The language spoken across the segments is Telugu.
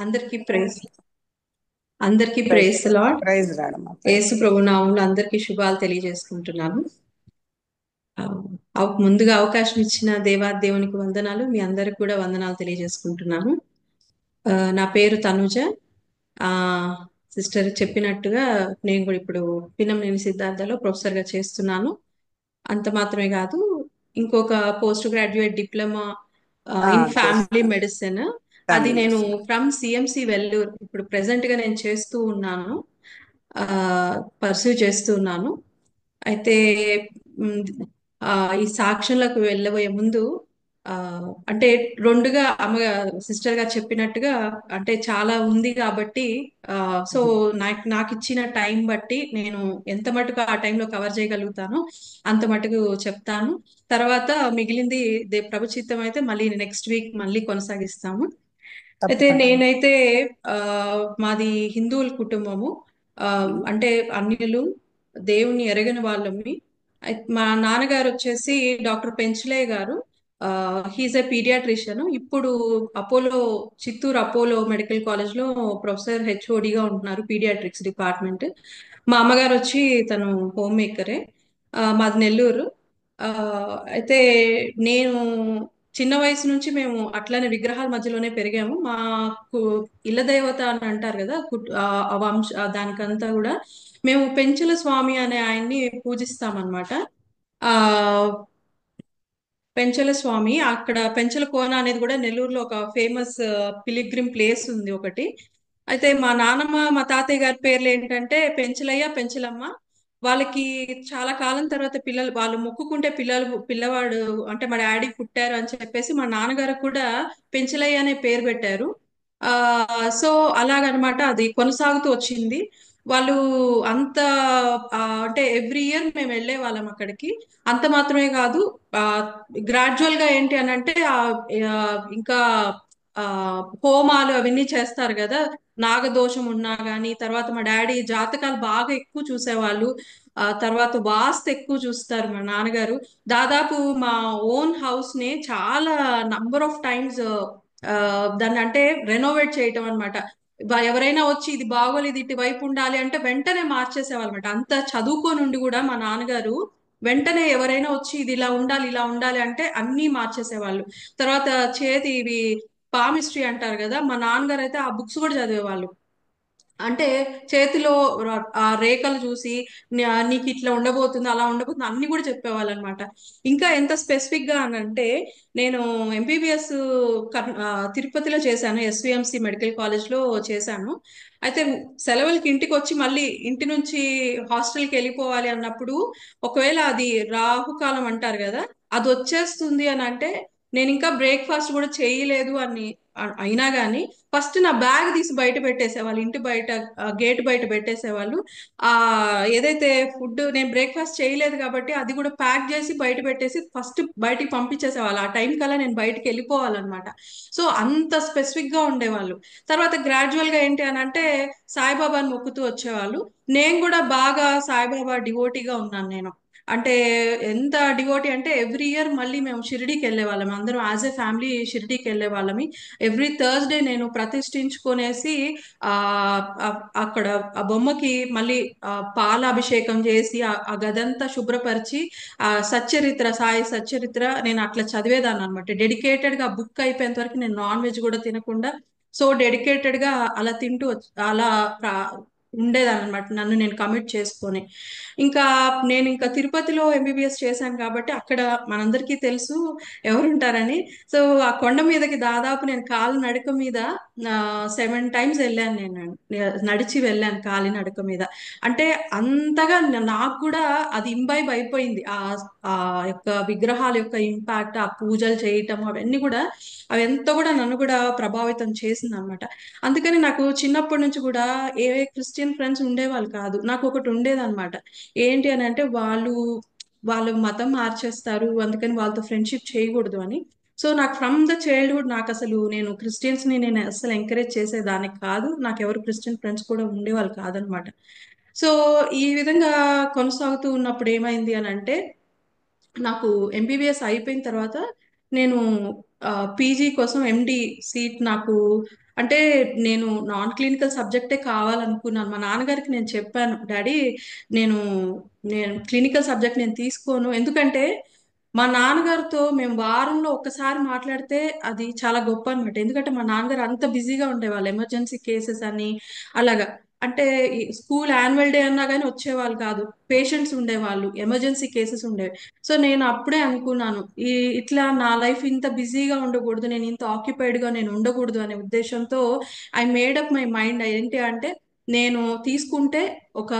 అందరికీ ప్రైజ్ అందరికీ ప్రైజ్ ప్రైజ్ లార్డ్. ప్రైజ్ రాడమ్మా, ప్రైజ్. యేసు ప్రభు నామములో అందరికీ శుభాలు తెలియజేసుకుంటున్నాను. ఆ, ముందుగా అవకాశం ఇచ్చిన దేవాది దేవునికి వందనాలు. మీ అందరికి కూడా వందనాలు తెలియజేసుకుంటున్నాను. నా పేరు తనుజ. ఆ సిస్టర్ చెప్పినట్టుగా నేను కూడా ఇప్పుడు పినంనేని సిద్ధార్థలో ప్రొఫెసర్ గా చేస్తున్నాను. అంత మాత్రమే కాదు, ఇంకొక పోస్ట్ గ్రాడ్యుయేట్ డిప్లొమా ఆ, ఇన్ ఫ్యామిలీ చేస్తున్నాను. మెడిసిన్. అది ఫ్యామిలీ నేను మెడిసిన్. ఫ్రమ్ సిఎంసి వెల్లూరు ఇప్పుడు ప్రెసెంట్ గా నేను చేస్తూ ఉన్నాను. ఆ పర్సూ చేస్తూ ఉన్నాను. అయితే మ్, ఆ ఈ సాక్ష్యంలకు వెళ్ళబోయే ముందు ఆ అంటే రెండుగా అమ్మ సిస్టర్ గా చెప్పినట్టుగా అంటే చాలా ఉంది కాబట్టి సో నాకు ఇచ్చిన టైం బట్టి నేను ఎంత మటుకు ఆ టైంలో కవర్ చేయగలుగుతానో అంత మటుకు చెప్తాను. తర్వాత మిగిలింది ప్రభు చిత్తం అయితే మళ్ళీ నెక్స్ట్ వీక్ మళ్ళీ కొనసాగిస్తాము. అయితే తప్పకుండా అమ్మా. నేనైతే ఆ మాది హిందువుల కుటుంబము. ఆ అంటే అన్యులు, దేవుణ్ణి ఎరగని వాళ్ళమి. మా నాన్నగారు వచ్చేసి డాక్టర్ పెంచలయ్య గారు. He's a paediatrician. ఇప్పుడు Apollo, Chittoor Apollo medical college లో ప్రొఫెసర్ హెచ్ఓడిగా ఉంటున్నారు, పీడియాట్రిక్స్ డిపార్ట్మెంట్. మా అమ్మగారు వచ్చి తను హోమ్ మేకరే. మాది నెల్లూరు. ఆ అయితే నేను చిన్న వయసు నుంచి మేము అట్లనే విగ్రహాల మధ్యలోనే పెరిగాము. మాకు ఇళ్ళ దేవత అని అంటారు కదా, ఆ వంశ దానికంతా కూడా మేము పెంచుల స్వామి అనే ఆయన్ని పూజిస్తామన్నమాట. ఆ పెంచల స్వామి అక్కడ పెంచల కోన అనేది కూడా నెల్లూరులో ఒక ఫేమస్ పిలిగ్రిమ్ ప్లేస్ ఉంది ఒకటి. అయితే మా నాన్నమ్మ మా తాతయ్య గారి పేర్లు ఏంటంటే పెంచలయ్య, పెంచలమ్మ. వాళ్ళకి చాలా కాలం తర్వాత పిల్లలు, వాళ్ళు మొక్కుకుంటే పిల్లవాడు అంటే మా డాడీ పుట్టారు అని చెప్పేసి మా నాన్నగారు కూడా పెంచలయ్య అనే పేరు పెట్టారు. ఆ సో అలాగనమాట అది కొనసాగుతూ వచ్చింది. వాళ్ళు అంత అంటే ఎవ్రీ ఇయర్ మేము వెళ్ళే వాళ్ళం అక్కడికి. అంత మాత్రమే కాదు, ఆ గ్రాడ్యువల్ గా ఏంటి అని అంటే ఇంకా ఆ హోమాలు అవన్నీ చేస్తారు కదా. నాగదోషం ఉన్నా గానీ, తర్వాత మా డాడీ జాతకాలు బాగా ఎక్కువ చూసేవాళ్ళు. తర్వాత వాస్తు ఎక్కువ చూస్తారు మా నాన్నగారు. దాదాపు మా ఓన్ హౌస్ ని చాలా నంబర్ ఆఫ్ టైమ్స్ దాన్ని అంటే రెనోవేట్ చేయటం అనమాట. ఎవరైనా వచ్చి ఇది బాగోలేదు, ఇటు వైపు ఉండాలి అంటే వెంటనే మార్చేసేవాళ్ళమాట. అంత చదువుకొని ఉండి కూడా మా నాన్నగారు వెంటనే ఎవరైనా వచ్చి ఇది ఇలా ఉండాలి, ఇలా ఉండాలి అంటే అన్నీ మార్చేసేవాళ్ళు. తర్వాత చేతి ఇవి పామిస్ట్రీ అంటారు కదా, మా నాన్నగారు అయితే ఆ బుక్స్ కూడా చదివేవాళ్ళు. అంటే చేతిలో ఆ రేఖలు చూసి నీకు ఇట్లా ఉండబోతుంది, అలా ఉండబోతుంది అన్ని కూడా చెప్పేవాళ్ళు అనమాట. ఇంకా ఎంత స్పెసిఫిక్ గా అని అంటే నేను ఎంబీబీఎస్ తిరుపతిలో చేశాను, ఎస్విఎంసి మెడికల్ కాలేజ్ లో చేశాను. అయితే సెలవులకి ఇంటికి వచ్చి మళ్ళీ ఇంటి నుంచి హాస్టల్కి వెళ్ళిపోవాలి అన్నప్పుడు ఒకవేళ అది రాహుకాలం అంటారు కదా, అది వచ్చేస్తుంది అని అంటే నేను ఇంకా బ్రేక్ఫాస్ట్ కూడా చేయలేదు అని అయినా గానీ ఫస్ట్ నా బ్యాగ్ తీసి బయట పెట్టేసేవాళ్ళు, ఇంటి బయట గేట్ బయట పెట్టేసేవాళ్ళు. ఆ ఏదైతే ఫుడ్ నేను బ్రేక్ఫాస్ట్ చేయలేదు కాబట్టి అది కూడా ప్యాక్ చేసి బయట పెట్టేసి ఫస్ట్ బయటికి పంపించేసేవాళ్ళు. ఆ టైం కల్లా నేను బయటికి వెళ్ళిపోవాలన్నమాట. సో అంత స్పెసిఫిక్ గా ఉండేవాళ్ళు. తర్వాత గ్రాడ్యువల్ గా ఏంటి అని అంటే సాయిబాబాని మొక్కుతూ వచ్చేవాళ్ళు. నేను కూడా బాగా సాయిబాబా డివోటీగా ఉన్నాను నేను. అంటే ఎంత డివోటీ అంటే ఎవ్రీ ఇయర్ మళ్ళీ మేము షిరిడీకి వెళ్ళే వాళ్ళం, అందరం యాజ్ ఎ ఫ్యామిలీ షిరిడీకి వెళ్ళే వాళ్ళమి. ఎవ్రీ థర్స్డే నేను ప్రతిష్ఠించుకొనేసి ఆ అక్కడ ఆ బొమ్మకి మళ్ళీ పాలాభిషేకం చేసి ఆ గదంతా శుభ్రపరిచి ఆ సచ్చరిత్ర, సాయి సచ్చరిత్ర నేను అట్లా చదివేదాన్ని అనమాట. డెడికేటెడ్ గా బుక్ అయిపోయేంత వరకు నేను నాన్ వెజ్ కూడా తినకుండా సో డెడికేటెడ్ గా అలా తింటూ అలా ఉండేదాన్ని అనమాట, నన్ను నేను కమిట్ చేసుకొని. ఇంకా నేను ఇంకా తిరుపతిలో ఎంబీబీఎస్ చేశాను కాబట్టి అక్కడ మనందరికీ తెలుసు ఎవరుంటారని. సో ఆ కొండ మీదకి దాదాపు నేను కాలు నడక మీద 7 టైమ్స్ వెళ్ళాను నేను. నడిచి వెళ్ళాను కాలి నడక మీద. అంటే అంతగా నాకు కూడా అది ఇంబైబ్ అయిపోయింది. ఆ యొక్క విగ్రహాల యొక్క ఇంపాక్ట్, ఆ పూజలు చేయటం అవన్నీ కూడా అవి ఎంతో కూడా నన్ను కూడా ప్రభావితం చేసింది అనమాట. అందుకని నాకు చిన్నప్పటి నుంచి కూడా ఏ క్రిస్టియన్ ఫ్రెండ్స్ ఉండేవాళ్ళు కాదు. నాకు ఒకటి ఉండేదన్నమాట. ఏంటి అని అంటే వాళ్ళు మతం మార్చేస్తారు, అందుకని వాళ్ళతో ఫ్రెండ్షిప్ చేయకూడదు అని. సో నాకు ఫ్రమ్ ద చైల్డ్హుడ్ నాకు అసలు నేను క్రిస్టియన్స్ ని నేను అసలు ఎంకరేజ్ చేసేదానికి కాదు, నాకు ఎవరు క్రిస్టియన్ ఫ్రెండ్స్ కూడా ఉండేవాళ్ళు కాదనమాట. సో ఈ విధంగా కొనసాగుతూ ఉన్నప్పుడు ఏమైంది అని అంటే నాకు ఎంబీబీఎస్ అయిపోయిన తర్వాత నేను పీజీ కోసం ఎండి సీట్ నాకు అంటే నేను నాన్ క్లినికల్ సబ్జెక్టే కావాలనుకున్నాను. మా నాన్నగారికి నేను చెప్పాను, డాడీ నేను నేను క్లినికల్ సబ్జెక్ట్ నేను తీసుకోను. ఎందుకంటే మా నాన్నగారితో మేము వారంలో ఒక్కసారి మాట్లాడితే అది చాలా గొప్ప అనమాట. ఎందుకంటే మా నాన్నగారు అంత బిజీగా ఉండేవాళ్ళు, ఎమర్జెన్సీ కేసెస్ అని అలాగా. అంటే ఈ స్కూల్ యాన్యువల్ డే అన్నా కానీ వచ్చేవాళ్ళు కాదు. పేషెంట్స్ ఉండేవాళ్ళు, ఎమర్జెన్సీ కేసెస్ ఉండేవి. సో నేను అప్పుడే అనుకున్నాను, ఈ ఇట్లా నా లైఫ్ ఇంత బిజీగా ఉండకూడదు, నేను ఇంత ఆక్యుపైడ్ గా నేను ఉండకూడదు అనే ఉద్దేశంతో ఐ మేడప్ మై మైండ్. ఏంటి అంటే నేను తీసుకుంటే ఒక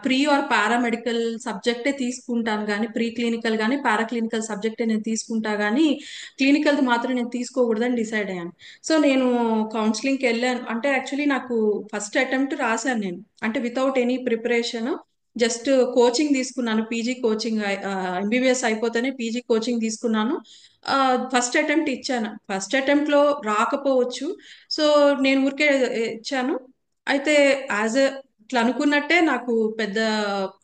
ప్రీ ఆర్ పారామెడికల్ సబ్జెక్టే తీసుకుంటాను కానీ, ప్రీ క్లినికల్ కానీ పారాక్లినికల్ సబ్జెక్టే నేను తీసుకుంటా కానీ క్లినికల్ మాత్రం నేను తీసుకోకూడదని డిసైడ్ అయ్యాను. సో నేను కౌన్సిలింగ్కి వెళ్ళాను. అంటే యాక్చువల్లీ నాకు ఫస్ట్ అటెంప్ట్ రాశాను నేను, అంటే without any preparation. Just coaching తీసుకున్నాను, పీజీ కోచింగ్. ఎంబీబీఎస్ అయిపోతేనే పీజీ కోచింగ్ తీసుకున్నాను. ఫస్ట్ అటెంప్ట్ ఇచ్చాను. ఫస్ట్ అటెంప్ట్ లో రాకపోవచ్చు. సో నేను ఊరికే ఇచ్చాను. అయితే యాజ్ ఎ ఇట్లా అనుకున్నట్టే నాకు పెద్ద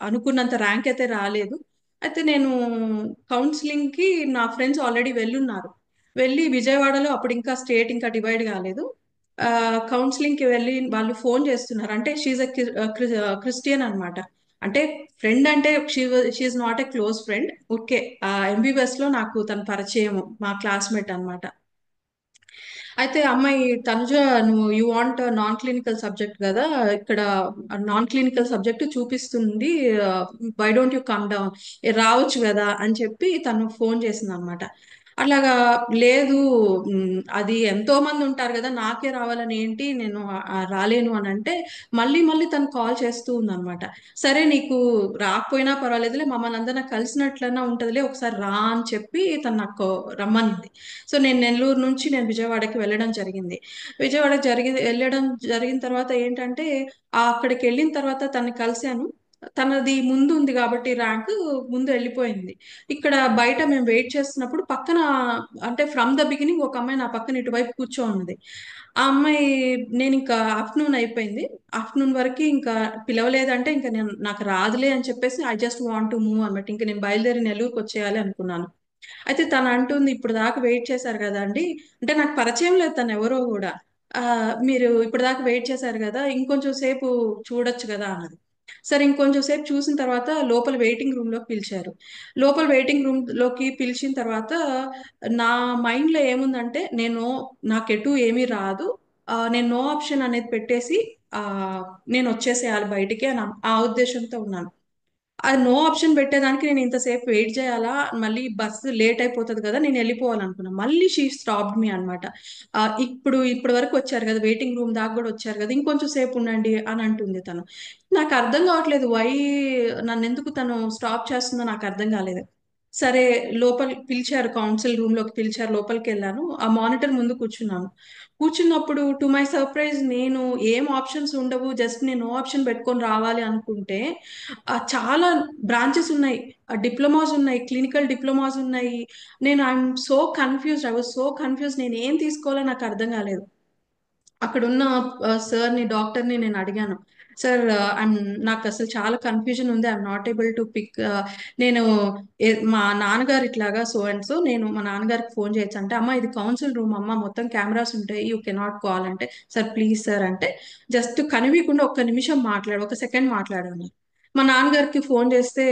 అనుకున్నంత ర్యాంక్ అయితే రాలేదు. అయితే నేను కౌన్సిలింగ్ కి నా ఫ్రెండ్స్ ఆల్రెడీ వెళ్ళున్నారు. వెళ్ళి విజయవాడలో అప్పుడు ఇంకా స్టేట్ ఇంకా డివైడ్ కాలేదు. కౌన్సిలింగ్ కి వెళ్ళి వాళ్ళు ఫోన్ చేస్తున్నారు. అంటే షీజ్ క్రిస్టియన్ అన్నమాట. అంటే ఫ్రెండ్ అంటే she's not a close friend. Okay. MBBS లో నాకు తన పరిచయం, మా క్లాస్మేట్ అన్నమాట. అయితే అమ్మాయి తనుజ, నువ్వు you want non clinical subject కదా, ఇక్కడ నాన్ క్లినికల్ సబ్జెక్ట్ చూపిస్తుంది, why don't you come down, రావచ్చు కదా అని చెప్పి తను ఫోన్ చేసింది అనమాట. అట్లాగా లేదు, అది ఎంతో మంది ఉంటారు కదా, నాకే రావాలని ఏంటి, నేను రాలేను అని అంటే మళ్ళీ మళ్ళీ తను కాల్ చేస్తూ ఉందన్నమాట. సరే నీకు రాకపోయినా పర్వాలేదులే, మమ్మల్ని అందరినీ కలిసినట్లన్నా ఉంటదిలే, ఒకసారి రా అని చెప్పి తను నాకు రమ్మనింది. సో నేను నెల్లూరు నుంచి నేను విజయవాడకి వెళ్ళడం జరిగింది. విజయవాడ వెళ్ళడం జరిగిన తర్వాత ఏంటంటే, అక్కడికి వెళ్ళిన తర్వాత తనని కలిశాను. తనది ముందు ఉంది కాబట్టి ర్యాంక్ ముందు వెళ్ళిపోయింది. ఇక్కడ బయట మేము వెయిట్ చేస్తున్నప్పుడు పక్కన, అంటే ఫ్రమ్ ద బిగినింగ్ ఒక అమ్మాయి నా పక్కన ఇటువైపు కూర్చో ఉన్నది. ఆ అమ్మాయి, నేను ఇంకా ఆఫ్టర్నూన్ అయిపోయింది, ఆఫ్టర్నూన్ వరకు ఇంకా పిలవలేదంటే ఇంకా నేను నాకు రాదులే అని చెప్పేసి I just want to move అనమాట. ఇంకా నేను బయలుదేరి నెల్లూరుకి వచ్చేయాలి అనుకున్నాను. అయితే తను అంటుంది, ఇప్పుడు దాకా వెయిట్ చేశారు కదా అండి, అంటే నాకు పరిచయం లేదు తను ఎవరో కూడా. ఆ మీరు ఇప్పుడు దాకా వెయిట్ చేశారు కదా, ఇంకొంచెం సేపు చూడొచ్చు కదా అన్నది. సరే ఇంకొంచెం సేపు చూసిన తర్వాత లోపల వెయిటింగ్ రూమ్ లోకి పిలిచారు. లోపల వెయిటింగ్ రూమ్ లోకి పిలిచిన తర్వాత నా మైండ్ లో ఏముందంటే, నాకు ఎటు ఏమీ రాదు, నేను నో ఆప్షన్ అనేది పెట్టేసి ఆ నేను వచ్చేసేయాలి బయటికి అని ఆ ఉద్దేశంతో ఉన్నాను. అది నో ఆప్షన్ పెట్టేదానికి నేను ఇంతసేపు వెయిట్ చేయాలా, మళ్ళీ బస్సు లేట్ అయిపోతుంది కదా, నేను వెళ్ళిపోవాలనుకున్నా. మళ్ళీ షీ స్టాప్డ్ మీ అనమాట. ఇప్పుడు వరకు వచ్చారు కదా, వెయిటింగ్ రూమ్ దాకా కూడా వచ్చారు కదా, ఇంకొంచెం సేపు ఉండండి అని అంటుంది తను. నాకు అర్థం కావట్లేదు, నన్ను ఎందుకు తను స్టాప్ చేస్తుందో నాకు అర్థం కాలేదు. సరే, లోపల పిలిచారు, కౌన్సిల్ రూమ్ లోకి పిలిచారు, లోపలికి వెళ్ళాను. ఆ మానిటర్ ముందు కూర్చున్నాను. కూర్చున్నప్పుడు టు మై సర్ప్రైజ్, నేను ఏం ఆప్షన్స్ ఉండవు, జస్ట్ నేను నో ఆప్షన్ పెట్టుకొని రావాలి అనుకుంటే చాలా బ్రాంచెస్ ఉన్నాయి, డిప్లొమాస్ ఉన్నాయి, క్లినికల్ డిప్లొమాస్ ఉన్నాయి. నేను I'm so confused, I was so confuse, నేను ఏం తీసుకోవాలో నాకు అర్థం కాలేదు. అక్కడున్న సార్ని, డాక్టర్ని నేను అడిగాను, సార్ నాకు అసలు చాలా కన్ఫ్యూజన్ ఉంది, I'm not able to pick. నేను మా నాన్నగారు ఇట్లాగా సో అండ్ సో, నేను మా నాన్నగారికి ఫోన్ చేయొచ్చు అంటే, అమ్మ ఇది కౌన్సిల్ రూమ్ అమ్మ, మొత్తం కెమెరాస్ ఉంటాయి, యూ కెనాట్ కాల్ అంటే, సార్ ప్లీజ్ సార్ అంటే, జస్ట్ కనిపించకుండా ఒక్క నిమిషం మాట్లాడు, ఒక సెకండ్ మాట్లాడాను. మా నాన్నగారికి ఫోన్ చేస్తే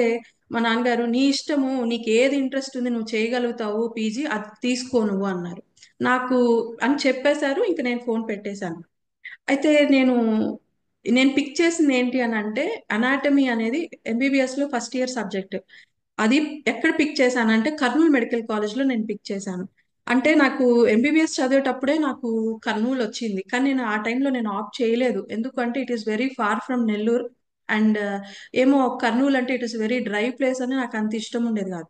మా నాన్నగారు, నీ ఇష్టము, నీకు ఏది ఇంట్రెస్ట్ ఉంది, నువ్వు చేయగలుగుతావు పీజీ, అది తీసుకో నువ్వు అన్నారు. నాకు అని చెప్పేశారు. ఇంక నేను ఫోన్ పెట్టేశాను. అయితే నేను పిక్ చేసింది ఏంటి అని అంటే, అనాటమీ అనేది ఎంబీబీఎస్ లో ఫస్ట్ ఇయర్ సబ్జెక్ట్. అది ఎక్కడ పిక్ చేశానంటే కర్నూలు మెడికల్ కాలేజ్ లో నేను పిక్ చేశాను. అంటే నాకు ఎంబీబీఎస్ చదివేటప్పుడే నాకు కర్నూలు వచ్చింది, కానీ నేను ఆ టైంలో నేను ఆప్ట్ చేయలేదు. ఎందుకంటే it is very far from Nellore. And ఏమో కర్నూలు అంటే it is very dry place అని నాకు అంత ఇష్టం ఉండేది కాదు.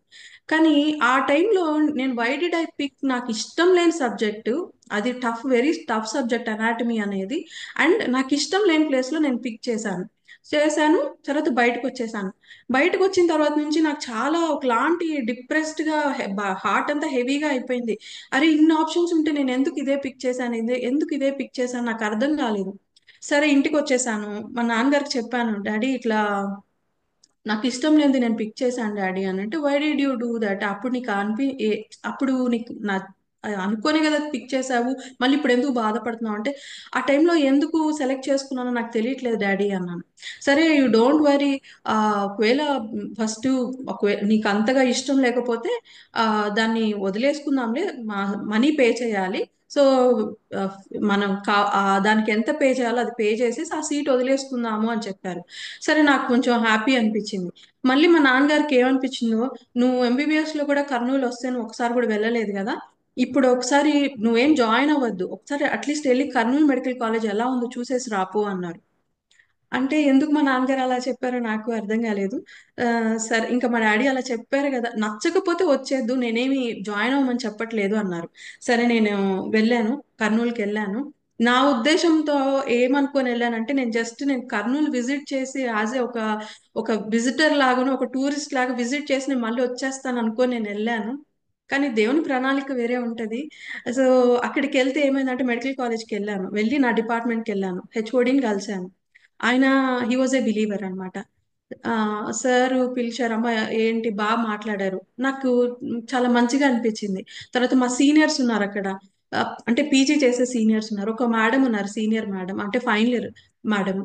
కానీ ఆ టైంలో నేను వై డిడ్ ఐ పిక్, నాకు ఇష్టం లేని సబ్జెక్టు, అది వెరీ టఫ్ సబ్జెక్ట్ అనాటమీ అనేది, అండ్ నాకు ఇష్టం లేని ప్లేస్ లో నేను పిక్ చేశాను. తర్వాత బయటకు వచ్చేసాను. బయటకు వచ్చిన తర్వాత నుంచి నాకు చాలా ఒకలాంటి డిప్రెస్డ్ గా, హార్ట్ అంతా హెవీగా అయిపోయింది. అరే ఇన్ని ఆప్షన్స్ ఉంటే నేను ఎందుకు ఇదే పిక్ చేశాను, నాకు అర్థం కాలేదు. సరే ఇంటికి వచ్చేసాను. మా నాన్నగారికి చెప్పాను, డాడీ ఇట్లా నాకు ఇష్టం లేనిది నేను పిక్ చేశాను డాడీ అని అంటే, why did you do that, అప్పుడు నీకు అనుకోనే కదా పిక్ చేసావు, మళ్ళీ ఇప్పుడు ఎందుకు బాధపడుతున్నావు అంటే, ఆ టైంలో ఎందుకు సెలెక్ట్ చేసుకున్నానో నాకు తెలియట్లేదు డాడీ అన్నాను. సరే యూ డోంట్ వరీ, ఒకవేళ ఫస్ట్ ఒకవేళ నీకు అంతగా ఇష్టం లేకపోతే దాన్ని వదిలేసుకుందాంలే, మనీ పే చేయాలి. సో ఆ, మనం దానికి ఎంత పే చేయాలో అది పే చేసేసి ఆ సీట్ వదిలేసుకుందాము అని చెప్పారు. సరే నాకు కొంచెం హ్యాపీ అనిపించింది. మళ్ళీ మా నాన్నగారికి ఏమనిపించిందో, నువ్వు ఎంబీబీఎస్ లో కూడా కర్నూలు వస్తే నువ్వు ఒకసారి కూడా వెళ్ళలేదు కదా, ఇప్పుడు ఒకసారి నువ్వేం జాయిన్ అవ్వద్దు, ఒకసారి అట్లీస్ట్ వెళ్ళి కర్నూలు మెడికల్ కాలేజ్ ఎలా ఉందో చూసేసి రాపో అన్నారు. అంటే ఎందుకు మా నాన్నగారు అలా చెప్పారో నాకు అర్థం కాలేదు. ఆ, సరే ఇంకా మా డాడీ అలా చెప్పారు కదా, నచ్చకపోతే వచ్చేద్దు, నేనేమి జాయిన్ అవ్వమని చెప్పట్లేదు అన్నారు. సరే నేను వెళ్ళాను, కర్నూలుకి వెళ్ళాను. నా ఉద్దేశంతో ఏమనుకొని వెళ్ళానంటే, నేను కర్నూలు విజిట్ చేసి యాజ్ ఏ ఒక విజిటర్ లాగాను, ఒక టూరిస్ట్ లాగా విజిట్ చేసి నేను మళ్ళీ వచ్చేస్తాను అనుకొని నేను వెళ్ళాను. కానీ దేవుని ప్రణాళిక వేరే ఉంటది. సో అక్కడికి వెళ్తే ఏమైందంటే, మెడికల్ కాలేజ్కి వెళ్ళాను, వెళ్ళి నా డిపార్ట్మెంట్కి వెళ్ళాను, హెచ్ఓడిని కలిశాను. ఆయన హీ వాజ్ ఏ బిలీవర్ అనమాట. సార్ పిలిచారమ్మా, ఏంటి బాగా మాట్లాడారు, నాకు చాలా మంచిగా అనిపించింది. తర్వాత మా సీనియర్స్ ఉన్నారు అక్కడ, అంటే పీజీ చేసే సీనియర్స్ ఉన్నారు, ఒక మేడం ఉన్నారు, సీనియర్ మేడం అంటే ఫైనల్ ఇయర్ మేడం,